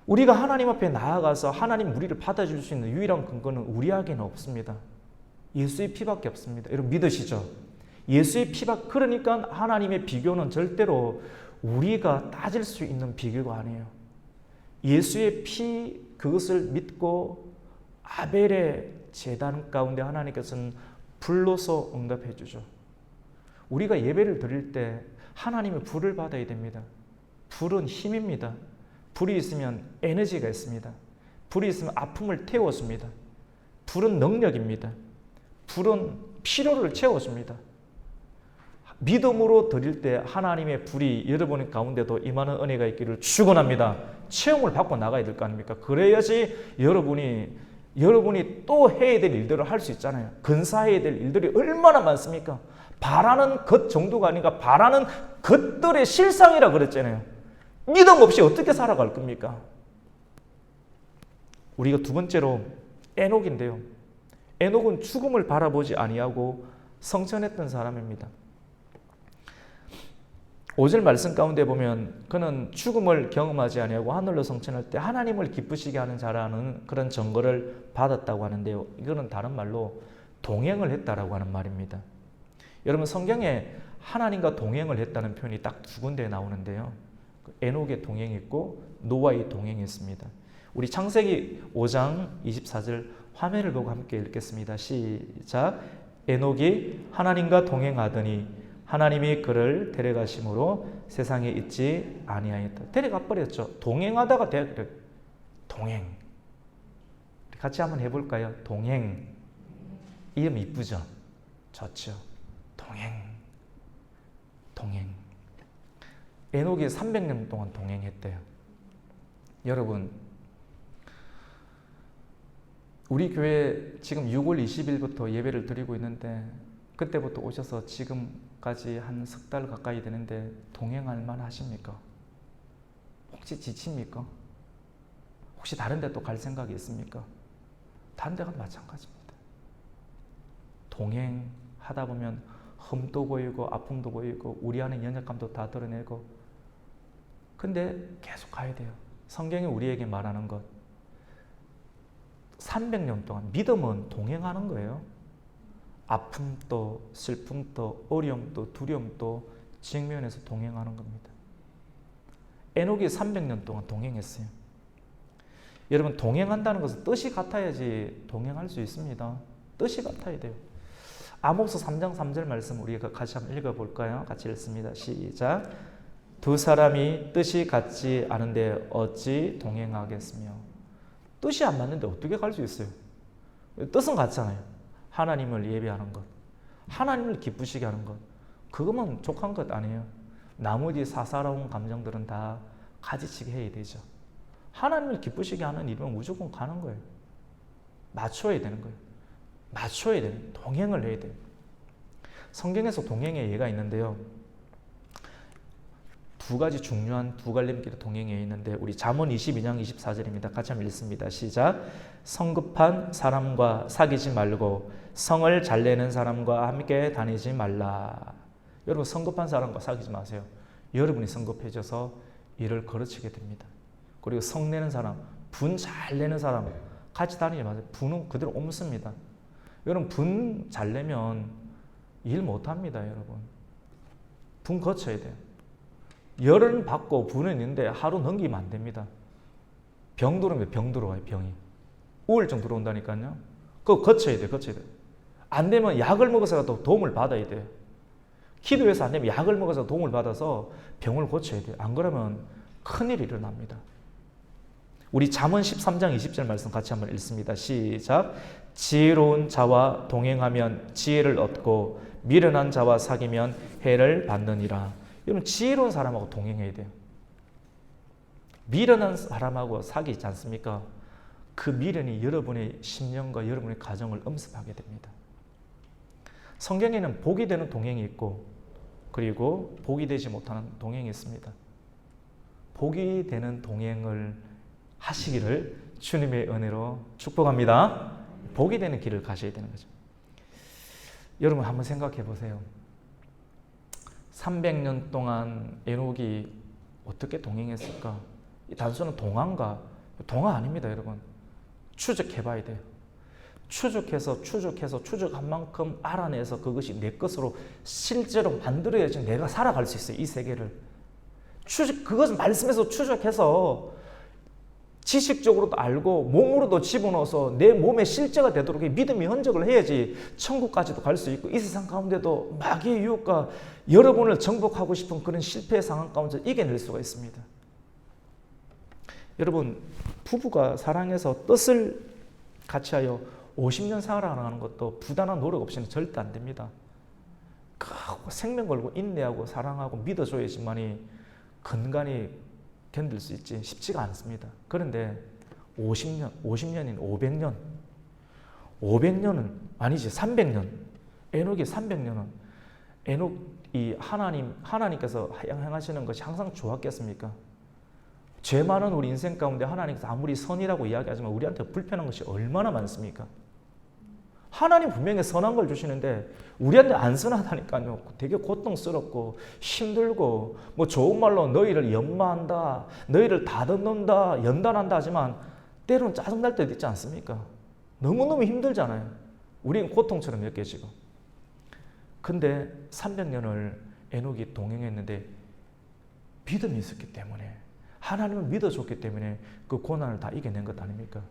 우리가 하나님 앞에 나아가서 하나님 우리를 받아줄 수 있는 유일한 근거는 우리에게는 없습니다. 예수의 피밖에 없습니다. 여러분 믿으시죠? 예수의 피밖에, 그러니까 하나님의 비교는 절대로 우리가 따질 수 있는 비교가 아니에요. 예수의 피, 그것을 믿고 아벨의 제단 가운데 하나님께서는 불로서 응답해 주죠. 우리가 예배를 드릴 때 하나님의 불을 받아야 됩니다. 불은 힘입니다. 불이 있으면 에너지가 있습니다. 불이 있으면 아픔을 태워줍니다. 불은 능력입니다. 불은 피로를 채워줍니다. 믿음으로 드릴 때 하나님의 불이 여러분 가운데도 임하는 은혜가 있기를 축원합니다. 체험을 받고 나가야 될 거 아닙니까? 그래야지 여러분이 또 해야 될 일들을 할 수 있잖아요. 근사해야 될 일들이 얼마나 많습니까? 바라는 것 정도가 아니라 바라는 것들의 실상이라 그랬잖아요. 믿음 없이 어떻게 살아갈 겁니까? 우리가 두 번째로 에녹인데요. 에녹은 죽음을 바라보지 아니하고 성천했던 사람입니다. 5절 말씀 가운데 보면 그는 죽음을 경험하지 아니하고 하늘로 성천할 때 하나님을 기쁘시게 하는 자라는 그런 증거를 받았다고 하는데요. 이거는 다른 말로 동행을 했다라고 하는 말입니다. 여러분 성경에 하나님과 동행을 했다는 표현이 딱 두 군데 나오는데요. 에녹의 동행이 있고 노아의 동행이 있습니다. 우리 창세기 5장 24절 화면을 보고 함께 읽겠습니다. 시작. 에녹이 하나님과 동행하더니 하나님이 그를 데려가심으로 세상에 있지 아니하였다. 데려가 버렸죠. 동행하다가 동행. 같이 한번 해볼까요? 동행. 이름 이쁘죠? 좋죠. 동행. 에녹이 300년 동안 동행했대요. 여러분, 우리 교회 지금 6월 20일부터 예배를 드리고 있는데 그때부터 오셔서 지금까지 한 석 달 가까이 되는데 동행할 만 하십니까? 혹시 지칩니까? 혹시 다른 데 또 갈 생각이 있습니까? 다른 데 가도 마찬가지입니다. 동행하다 보면 흠도 보이고 아픔도 보이고 우리 안에 연약감도 다 드러내고, 근데 계속 가야 돼요. 성경이 우리에게 말하는 것, 300년 동안 믿음은 동행하는 거예요. 아픔도 슬픔도 어려움도 두려움도 직면해서 동행하는 겁니다. 에녹이 300년 동안 동행했어요. 여러분, 동행한다는 것은 뜻이 같아야지 동행할 수 있습니다. 뜻이 같아야 돼요. 아모스 3장 3절 말씀 우리가 같이 한번 읽어볼까요? 같이 읽습니다. 시작. 두 사람이 뜻이 같지 않은데 어찌 동행하겠으며. 뜻이 안 맞는데 어떻게 갈 수 있어요? 뜻은 같잖아요. 하나님을 예배하는 것, 하나님을 기쁘시게 하는 것, 그것만 족한 것 아니에요. 나머지 사사로운 감정들은 다 가지치기 해야 되죠. 하나님을 기쁘시게 하는 일은 무조건 가는 거예요. 맞춰야 되는 거예요. 맞춰야 돼요. 동행을 해야 돼요. 성경에서 동행의 예가 있는데요. 두 가지 중요한 두 갈림길의 동행에 있는데 우리 잠언 22장 24절입니다. 같이 한번 읽습니다. 시작. 성급한 사람과 사귀지 말고 성을 잘 내는 사람과 함께 다니지 말라. 여러분, 성급한 사람과 사귀지 마세요. 여러분이 성급해져서 일을 거르치게 됩니다. 그리고 성 내는 사람, 분 잘 내는 사람 같이 다니지 마세요. 분은 그대로 옮습니다. 여러분, 분 잘 내면 일 못합니다. 여러분, 분 거쳐야 돼요. 열은 받고 분은 있는데 하루 넘기면 안 됩니다. 병 들어오면 병 들어와요. 병이 우울증 들어온다니까요. 그거 거쳐야 돼요. 안 되면 약을 먹어서라도 도움을 받아야 돼요. 기도해서 안 되면 약을 먹어서 도움을 받아서 병을 고쳐야 돼요. 안 그러면 큰일이 일어납니다. 우리 잠언 13장 20절 말씀 같이 한번 읽습니다. 시작. 지혜로운 자와 동행하면 지혜를 얻고 미련한 자와 사귀면 해를 받느니라. 여러분, 지혜로운 사람하고 동행해야 돼요. 미련한 사람하고 사귀지 않습니까? 그 미련이 여러분의 심령과 여러분의 가정을 엄습하게 됩니다. 성경에는 복이 되는 동행이 있고, 그리고 복이 되지 못하는 동행이 있습니다. 복이 되는 동행을 하시기를 주님의 은혜로 축복합니다. 복이 되는 길을 가셔야 되는 거죠. 여러분 한번 생각해 보세요. 300년 동안 에녹이 어떻게 동행했을까? 단순한 동안가? 동안 아닙니다, 여러분. 추적해 봐야 돼요. 추적한 만큼 알아내서 그것이 내 것으로 실제로 만들어야지 내가 살아갈 수 있어요, 이 세계를. 그것은 말씀에서 추적해서 지식적으로도 알고 몸으로도 집어넣어서 내 몸에 실제가 되도록 믿음의 흔적을 해야지 천국까지도 갈 수 있고, 이 세상 가운데도 마귀의 유혹과 여러분을 정복하고 싶은 그런 실패의 상황 가운데 이겨낼 수가 있습니다. 여러분, 부부가 사랑해서 뜻을 같이하여 50년 살아가는 것도 부단한 노력 없이는 절대 안 됩니다. 생명 걸고 인내하고 사랑하고 믿어줘야지만이 근간이 견딜 수 있지 쉽지가 않습니다. 그런데 50년인 500년은 아니지 300년. 에녹이 300년은 에녹이 하나님께서 행하시는 것이 항상 좋았겠습니까? 죄 많은 우리 인생 가운데 하나님께서 아무리 선이라고 이야기하지만 우리한테 불편한 것이 얼마나 많습니까? 하나님 분명히 선한 걸 주시는데 우리한테 안 선하다니까요. 되게 고통스럽고 힘들고 뭐 좋은 말로 너희를 연마한다, 너희를 다듬는다, 연단한다 하지만 때로는 짜증날 때도 있지 않습니까? 너무너무 힘들잖아요. 우리는 고통처럼 느껴지고. 근데 300년을 에녹이 동행했는데 믿음이 있었기 때문에, 하나님을 믿어줬기 때문에 그 고난을 다 이겨낸 것 아닙니까?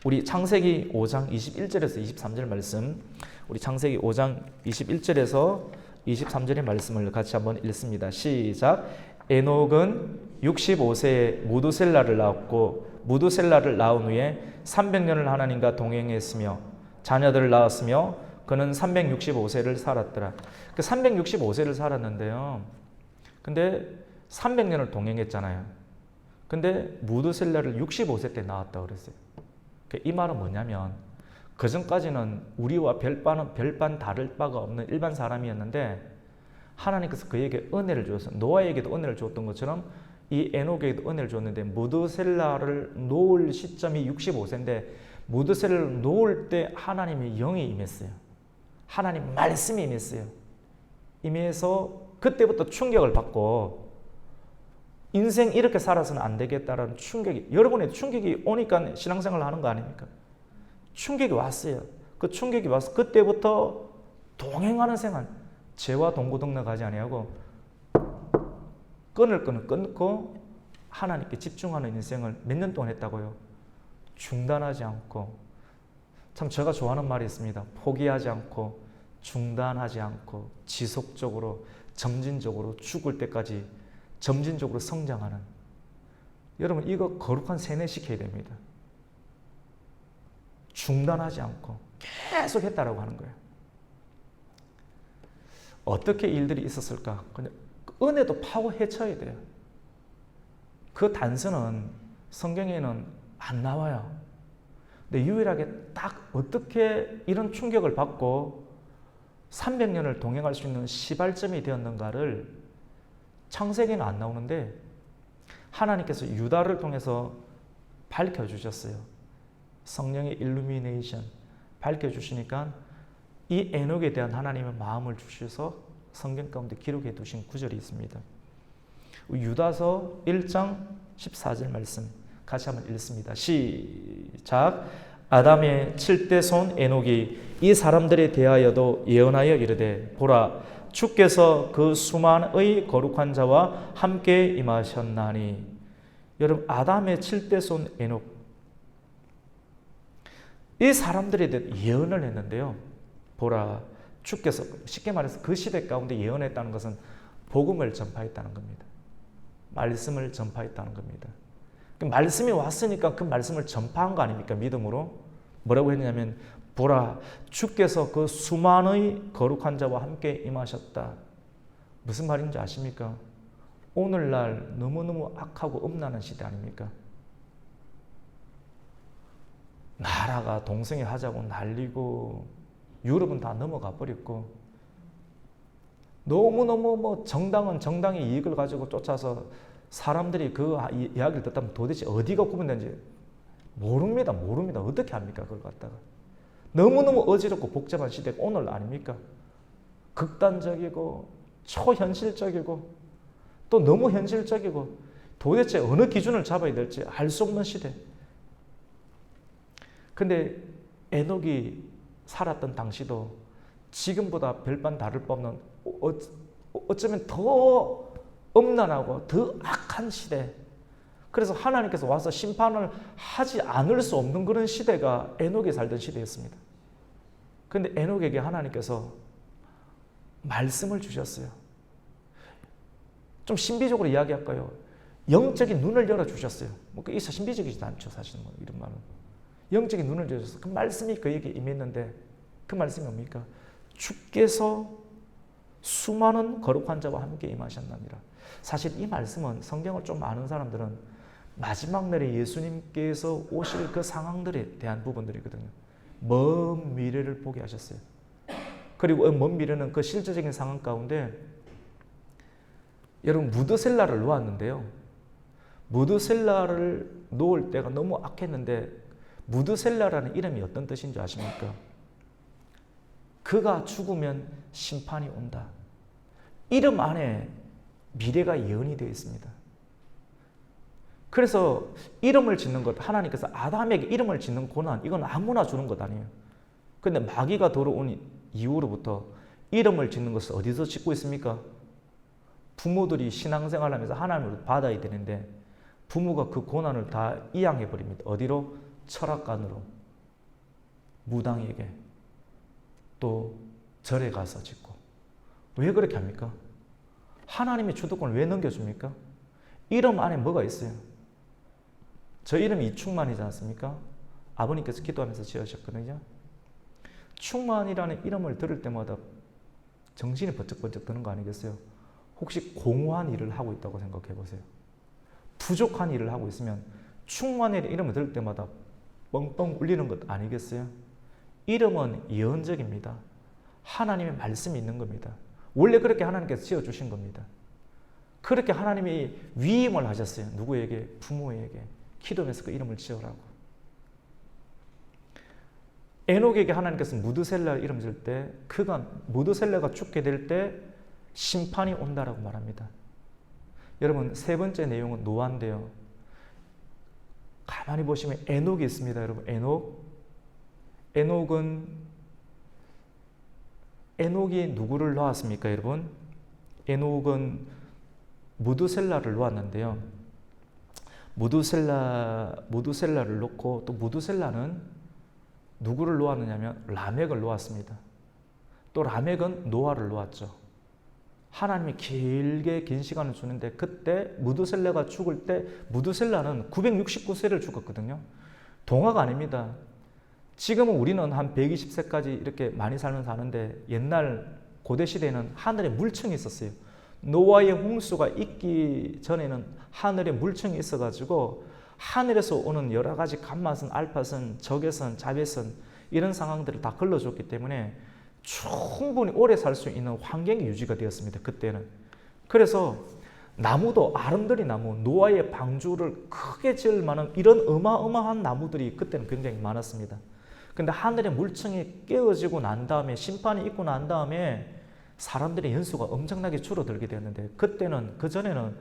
우리 창세기 5장 21절에서 23절 말씀, 우리 창세기 5장 21절에서 23절의 말씀을 같이 한번 읽습니다. 시작. 에녹은 65세에 무두셀라를 낳았고 무두셀라를 낳은 후에 300년을 하나님과 동행했으며 자녀들을 낳았으며 그는 365세를 살았더라. 그 365세를 살았는데요. 근데 300년을 동행했잖아요. 근데 무두셀라를 65세 때 낳았다고 그랬어요. 이 말은 뭐냐면 그 전까지는 우리와 별반 다를 바가 없는 일반 사람이었는데 하나님께서 그에게 은혜를 주었어요. 노아에게도 은혜를 주었던 것처럼 이 에녹에게도 은혜를 줬는데 무두셀라를 놓을 시점이 65세인데 무두셀라를 놓을 때 하나님의 영이 임했어요. 하나님 말씀이 임했어요. 임해서 그때부터 충격을 받고 인생 이렇게 살아서는 안 되겠다라는 충격이, 여러분의 충격이 오니까 신앙생활을 하는 거 아닙니까? 충격이 왔어요. 그 충격이 와서 그때부터 동행하는 생활, 죄와 동고동락하지 아니하고 끊을 거는 끊고 하나님께 집중하는 인생을 몇 년 동안 했다고요? 중단하지 않고, 참 제가 좋아하는 말이 있습니다. 포기하지 않고 중단하지 않고 지속적으로 점진적으로 죽을 때까지 점진적으로 성장하는, 여러분 이거 거룩한 세뇌시켜야 됩니다. 중단하지 않고 계속 했다라고 하는 거예요. 어떻게 일들이 있었을까? 그냥 은혜도 파고 헤쳐야 돼요. 그 단서는 성경에는 안 나와요. 근데 유일하게 딱 어떻게 이런 충격을 받고 300년을 동행할 수 있는 시발점이 되었는가를 창세기는 안 나오는데 하나님께서 유다를 통해서 밝혀주셨어요. 성령의 일루미네이션 밝혀주시니까 이 에녹에 대한 하나님의 마음을 주셔서 성경 가운데 기록해 두신 구절이 있습니다. 유다서 1장 14절 말씀 같이 한번 읽습니다. 시작. 아담의 7대 손 에녹이 이 사람들에 대하여도 예언하여 이르되 보라 주께서 그 수만의 거룩한 자와 함께 임하셨나니. 여러분 아담의 7대 손 에녹, 이 사람들에 대해 예언을 했는데요. 보라 주께서, 쉽게 말해서 그 시대 가운데 예언했다는 것은 복음을 전파했다는 겁니다. 말씀을 전파했다는 겁니다. 그 말씀이 왔으니까 그 말씀을 전파한 거 아닙니까? 믿음으로. 뭐라고 했냐면 보라 주께서 그 수만의 거룩한 자와 함께 임하셨다. 무슨 말인지 아십니까? 오늘날 너무너무 악하고 음란한 시대 아닙니까? 나라가 동성애 하자고 난리고 유럽은 다 넘어가 버렸고 너무너무 뭐 정당은 정당의 이익을 가지고 쫓아서 사람들이 그 이야기를 듣다면 도대체 어디가 구분되는지 모릅니다. 어떻게 합니까? 그걸 갖다가. 너무너무 어지럽고 복잡한 시대가 오늘 아닙니까? 극단적이고 초현실적이고 또 너무 현실적이고 도대체 어느 기준을 잡아야 될지 알 수 없는 시대. 근데 에녹이 살았던 당시도 지금보다 별반 다를 바 없는 어쩌면 더 음란하고 더 악한 시대. 그래서 하나님께서 와서 심판을 하지 않을 수 없는 그런 시대가 에녹이 살던 시대였습니다. 그런데 에녹에게 하나님께서 말씀을 주셨어요. 좀 신비적으로 이야기할까요? 영적인 눈을 열어주셨어요. 이 신비적이지도 않죠, 사실은 이런 말은. 영적인 눈을 열어주셔서 그 말씀이 그에게 임했는데 그 말씀이 뭡니까? 주께서 수많은 거룩한 자와 함께 임하셨나니라. 사실 이 말씀은 성경을 좀 아는 사람들은 마지막 날에 예수님께서 오실 그 상황들에 대한 부분들이거든요. 먼 미래를 보게 하셨어요. 그리고 먼 미래는 그 실제적인 상황 가운데 여러분 무드셀라를 놓았는데요. 무드셀라를 놓을 때가 너무 악했는데 무드셀라라는 이름이 어떤 뜻인지 아십니까? 그가 죽으면 심판이 온다. 이름 안에 미래가 예언이 되어 있습니다. 그래서 이름을 짓는 것, 하나님께서 아담에게 이름을 짓는 고난, 이건 아무나 주는 것 아니에요. 그런데 마귀가 들어온 이후로부터 이름을 짓는 것을 어디서 짓고 있습니까? 부모들이 신앙생활을 하면서 하나님을 받아야 되는데 부모가 그 고난을 다 이양해 버립니다. 어디로? 철학관으로, 무당에게, 또 절에 가서 짓고. 왜 그렇게 합니까? 하나님의 주도권을 왜 넘겨줍니까? 이름 안에 뭐가 있어요? 저 이름이 이충만이지 않습니까? 아버님께서 기도하면서 지으셨거든요. 충만이라는 이름을 들을 때마다 정신이 번쩍번쩍 드는 거 아니겠어요? 혹시 공허한 일을 하고 있다고 생각해 보세요. 부족한 일을 하고 있으면 충만이라는 이름을 들을 때마다 뻥뻥 울리는 것 아니겠어요? 이름은 예언적입니다. 하나님의 말씀이 있는 겁니다. 원래 그렇게 하나님께서 지어주신 겁니다. 그렇게 하나님이 위임을 하셨어요. 누구에게? 부모에게. 기도하면서 그 이름을 지으라고. 에녹에게 하나님께서 무드셀라 이름 줄 때 그가 무드셀라가 죽게 될 때 심판이 온다라고 말합니다. 여러분 세 번째 내용은 노아인데요. 가만히 보시면 에녹이 있습니다. 여러분 에녹이 누구를 놓았습니까? 여러분 에녹은 무드셀라를 놓았는데요. 무드셀라를 놓고 또 무드셀라는 누구를 놓았느냐면 라멕을 놓았습니다. 또 라멕은 노아를 놓았죠. 하나님이 긴 시간을 주는데 그때 무드셀라가 죽을 때 무드셀라는 969세를 죽었거든요. 동화가 아닙니다. 지금은 우리는 한 120세까지 이렇게 많이 살면서 사는데 옛날 고대 시대에는 하늘에 물청이 있었어요. 노아의 홍수가 있기 전에는 하늘에 물청이 있어가지고 하늘에서 오는 여러 가지 감마선, 알파선, 적외선, 자외선 이런 상황들을 다 걸러줬기 때문에 충분히 오래 살 수 있는 환경이 유지가 되었습니다. 그때는. 그래서 나무도 아름드리 나무, 노아의 방주를 크게 지을 만한 이런 어마어마한 나무들이 그때는 굉장히 많았습니다. 근데 하늘의 물청이 깨어지고 난 다음에 심판이 있고 난 다음에 사람들의 연수가 엄청나게 줄어들게 되었는데 그때는 그전에는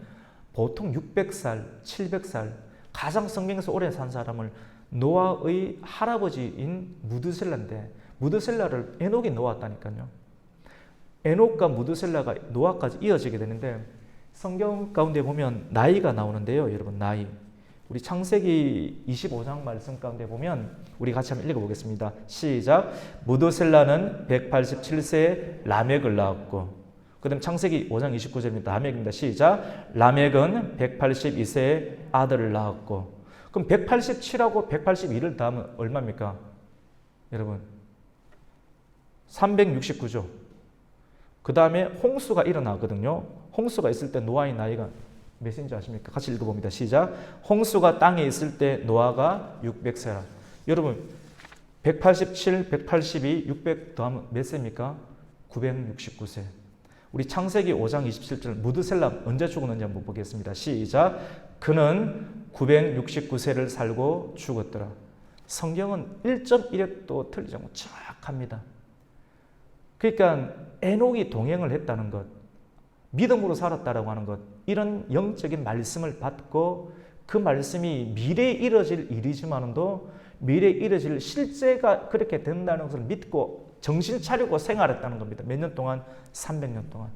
보통 600살, 700살 가장 성경에서 오래 산 사람을 노아의 할아버지인 무드셀라인데 무드셀라를 에녹이 놓았다니까요. 에녹과 무드셀라가 노아까지 이어지게 되는데 성경 가운데 보면 나이가 나오는데요. 여러분 나이. 우리 창세기 25장 말씀 가운데 보면 우리 같이 한번 읽어보겠습니다. 시작. 무드셀라는 187세에 라멕을 낳았고 그 다음 창세기 5장 29절입니다. 라멕입니다. 시작. 라멕은 182세에 아들을 낳았고. 그럼 187하고 182를 더하면 얼마입니까? 여러분 369죠. 그 다음에 홍수가 일어나거든요. 홍수가 있을 때 노아의 나이가 몇인지 아십니까? 같이 읽어봅니다. 시작. 홍수가 땅에 있을 때 노아가 600세라. 여러분 187, 182, 600 더하면 몇 세입니까? 969세. 우리 창세기 5장 27절 무드셀람 언제 죽었는지 한번 보겠습니다. 시작. 그는 969세를 살고 죽었더라. 성경은 1.1획도 틀리지 않고 정확합니다. 그러니까 에녹이 동행을 했다는 것, 믿음으로 살았다라고 하는 것, 이런 영적인 말씀을 받고 그 말씀이 미래에 이뤄질 일이지만도 미래에 이뤄질 실제가 그렇게 된다는 것을 믿고 정신 차리고 생활했다는 겁니다. 몇 년 동안? 300년 동안.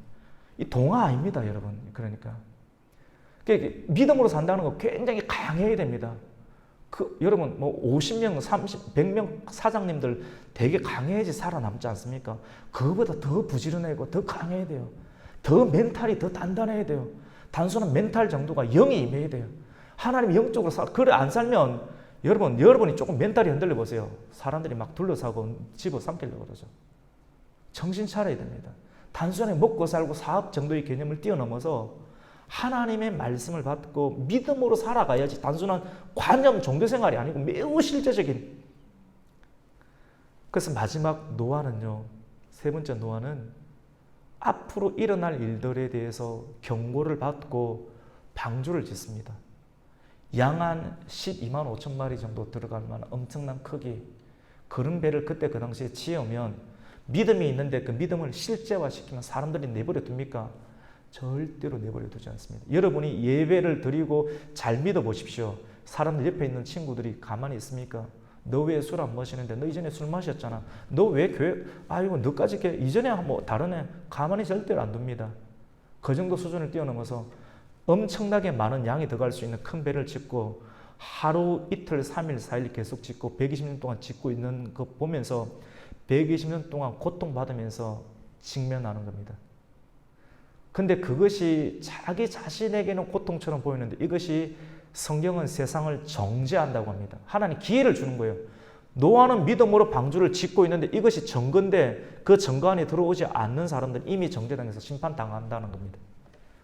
이 동화 아닙니다, 여러분. 그러니까 믿음으로 산다는 거 굉장히 강해야 됩니다. 여러분 50명, 30, 100명 사장님들 되게 강해야지 살아남지 않습니까? 그거보다 더 부지런하고 더 강해야 돼요. 더 멘탈이 더 단단해야 돼요. 단순한 멘탈 정도가 영이 임해야 돼요. 하나님 영적으로 그래 안 살면 여러분이 조금 멘탈이 흔들려 보세요. 사람들이 막 둘러싸고 집어삼키려고 그러죠. 정신 차려야 됩니다. 단순하게 먹고 살고 사업 정도의 개념을 뛰어넘어서 하나님의 말씀을 받고 믿음으로 살아가야지 단순한 관념 종교생활이 아니고 매우 실제적인. 그래서 마지막 노아는요. 세 번째 노아는 앞으로 일어날 일들에 대해서 경고를 받고 방주를 짓습니다. 양 한 12만 5천 마리 정도 들어갈 만한 엄청난 크기. 그런 배를 그때 그 당시에 지으면 믿음이 있는데 그 믿음을 실제화시키면 사람들이 내버려 둡니까? 절대로 내버려 두지 않습니다. 여러분이 예배를 드리고 잘 믿어 보십시오. 사람들 옆에 있는 친구들이 가만히 있습니까? 너 왜 술 안 마시는데? 너 이전에 술 마셨잖아. 너 왜 교회? 아이고 너까지 이전에 뭐 다른 애 가만히 절대로 안 둡니다. 그 정도 수준을 뛰어넘어서 엄청나게 많은 양이 들어갈 수 있는 큰 배를 짓고 하루 이틀 3일 4일 계속 짓고 120년 동안 짓고 있는 거 보면서 120년 동안 고통받으면서 직면하는 겁니다. 근데 그것이 자기 자신에게는 고통처럼 보이는데 이것이 성경은 세상을 정죄한다고 합니다. 하나님 기회를 주는 거예요. 노아는 믿음으로 방주를 짓고 있는데 이것이 정건데 그 정거 안에 들어오지 않는 사람들은 이미 정죄당해서 심판당한다는 겁니다.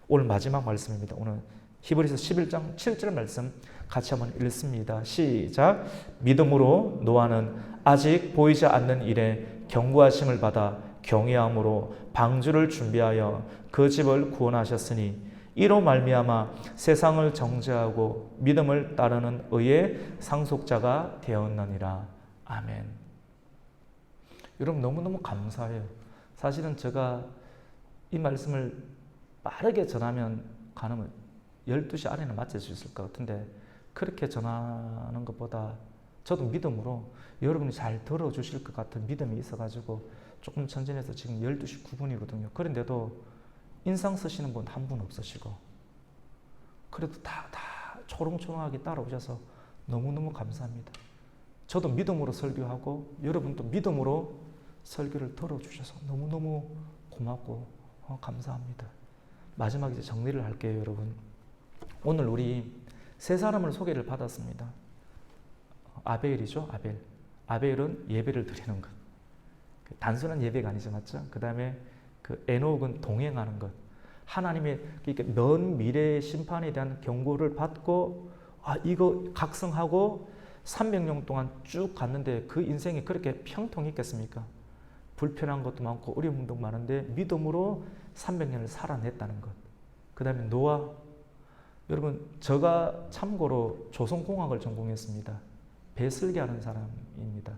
오늘 마지막 말씀입니다. 오늘 히브리서 11장 7절 말씀 같이 한번 읽습니다. 시작. 믿음으로 노아는 아직 보이지 않는 일에 경고하심을 받아 경외함으로 방주를 준비하여 그 집을 구원하셨으니 이로 말미암아 세상을 정죄하고 믿음을 따르는 의의 상속자가 되었느니라. 아멘. 여러분 너무너무 감사해요. 사실은 제가 이 말씀을 빠르게 전하면 가능은 12시 안에는 마칠 수 있을 것 같은데 그렇게 전하는 것보다 저도 믿음으로 여러분이 잘 들어주실 것 같은 믿음이 있어가지고 조금 천천히 해서 지금 12시 9분이거든요. 그런데도 인상 쓰시는 분 한 분 없으시고 그래도 다 초롱초롱하게 따라오셔서 너무너무 감사합니다. 저도 믿음으로 설교하고 여러분도 믿음으로 설교를 들어주셔서 너무너무 고맙고 감사합니다. 마지막에 이제 정리를 할게요, 여러분. 오늘 우리 세 사람을 소개를 받았습니다. 아벨이죠, 아벨. 아벨은 예배를 드리는 것. 단순한 예배가 아니죠, 맞죠? 그 다음에 에녹은 동행하는 것. 하나님의 먼 미래의 심판에 대한 경고를 받고 이거 각성하고 300년 동안 쭉 갔는데 그 인생이 그렇게 평통했겠습니까? 불편한 것도 많고 어려움도 많은데 믿음으로 300년을 살아냈다는 것. 그 다음에 노아. 여러분 제가 참고로 조선공학을 전공했습니다. 배 설계하는 사람입니다.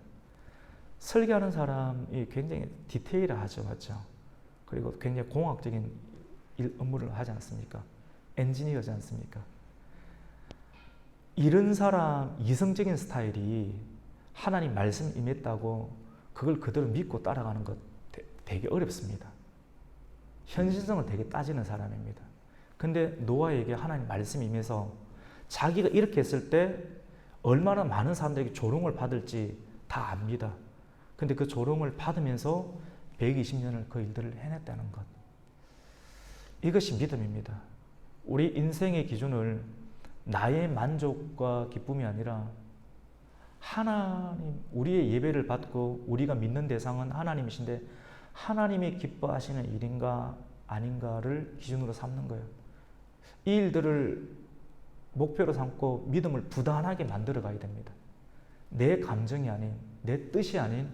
설계하는 사람이 굉장히 디테일하죠, 맞죠? 그리고 굉장히 공학적인 업무를 하지 않습니까? 엔지니어지 않습니까? 이런 사람 이성적인 스타일이 하나님 말씀 임했다고 그걸 그대로 믿고 따라가는 것 되게 어렵습니다. 현실성을 되게 따지는 사람입니다. 근데 노아에게 하나님 말씀 임해서 자기가 이렇게 했을 때 얼마나 많은 사람들에게 조롱을 받을지 다 압니다. 근데 그 조롱을 받으면서 120년을 그 일들을 해냈다는 것. 이것이 믿음입니다. 우리 인생의 기준을 나의 만족과 기쁨이 아니라 하나님, 우리의 예배를 받고 우리가 믿는 대상은 하나님이신데 하나님이 기뻐하시는 일인가 아닌가를 기준으로 삼는 거예요. 이 일들을 목표로 삼고 믿음을 부단하게 만들어 가야 됩니다. 내 감정이 아닌, 내 뜻이 아닌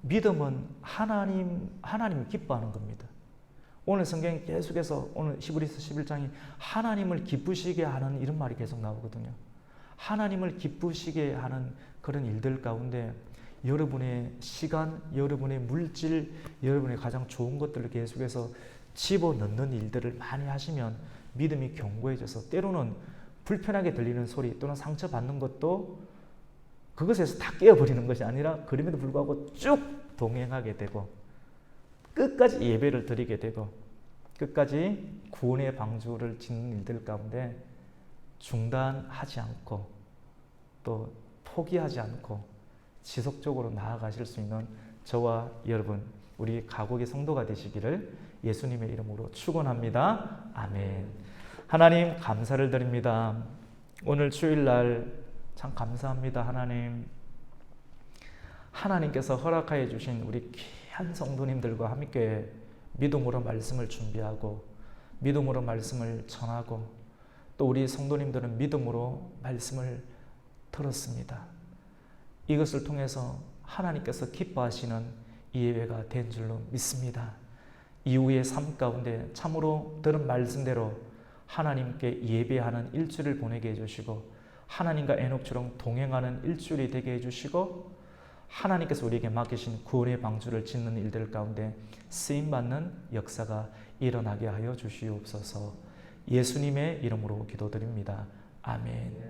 믿음은 하나님이 기뻐하는 겁니다. 오늘 성경이 계속해서 오늘 히브리서 11장이 하나님을 기쁘시게 하는 이런 말이 계속 나오거든요. 하나님을 기쁘시게 하는 그런 일들 가운데 여러분의 시간, 여러분의 물질, 여러분의 가장 좋은 것들을 계속해서 집어넣는 일들을 많이 하시면 믿음이 견고해져서 때로는 불편하게 들리는 소리 또는 상처받는 것도 그것에서 다 깨어버리는 것이 아니라 그럼에도 불구하고 쭉 동행하게 되고 끝까지 예배를 드리게 되고 끝까지 구원의 방주를 짓는 일들 가운데 중단하지 않고 또 포기하지 않고 지속적으로 나아가실 수 있는 저와 여러분, 우리 가곡의 성도가 되시기를 예수님의 이름으로 축원합니다. 아멘. 하나님 감사를 드립니다. 오늘 주일날 참 감사합니다. 하나님께서 허락하여 주신 우리 귀한 성도님들과 함께 믿음으로 말씀을 준비하고 믿음으로 말씀을 전하고 또 우리 성도님들은 믿음으로 말씀을 들었습니다. 이것을 통해서 하나님께서 기뻐하시는 이 예배가 된 줄로 믿습니다. 이후의 삶 가운데 참으로 들은 말씀대로 하나님께 예배하는 일주일을 보내게 해주시고 하나님과 에녹처럼 동행하는 일주일이 되게 해주시고 하나님께서 우리에게 맡기신 구원의 방주를 짓는 일들 가운데 쓰임받는 역사가 일어나게 하여 주시옵소서. 예수님의 이름으로 기도드립니다. 아멘.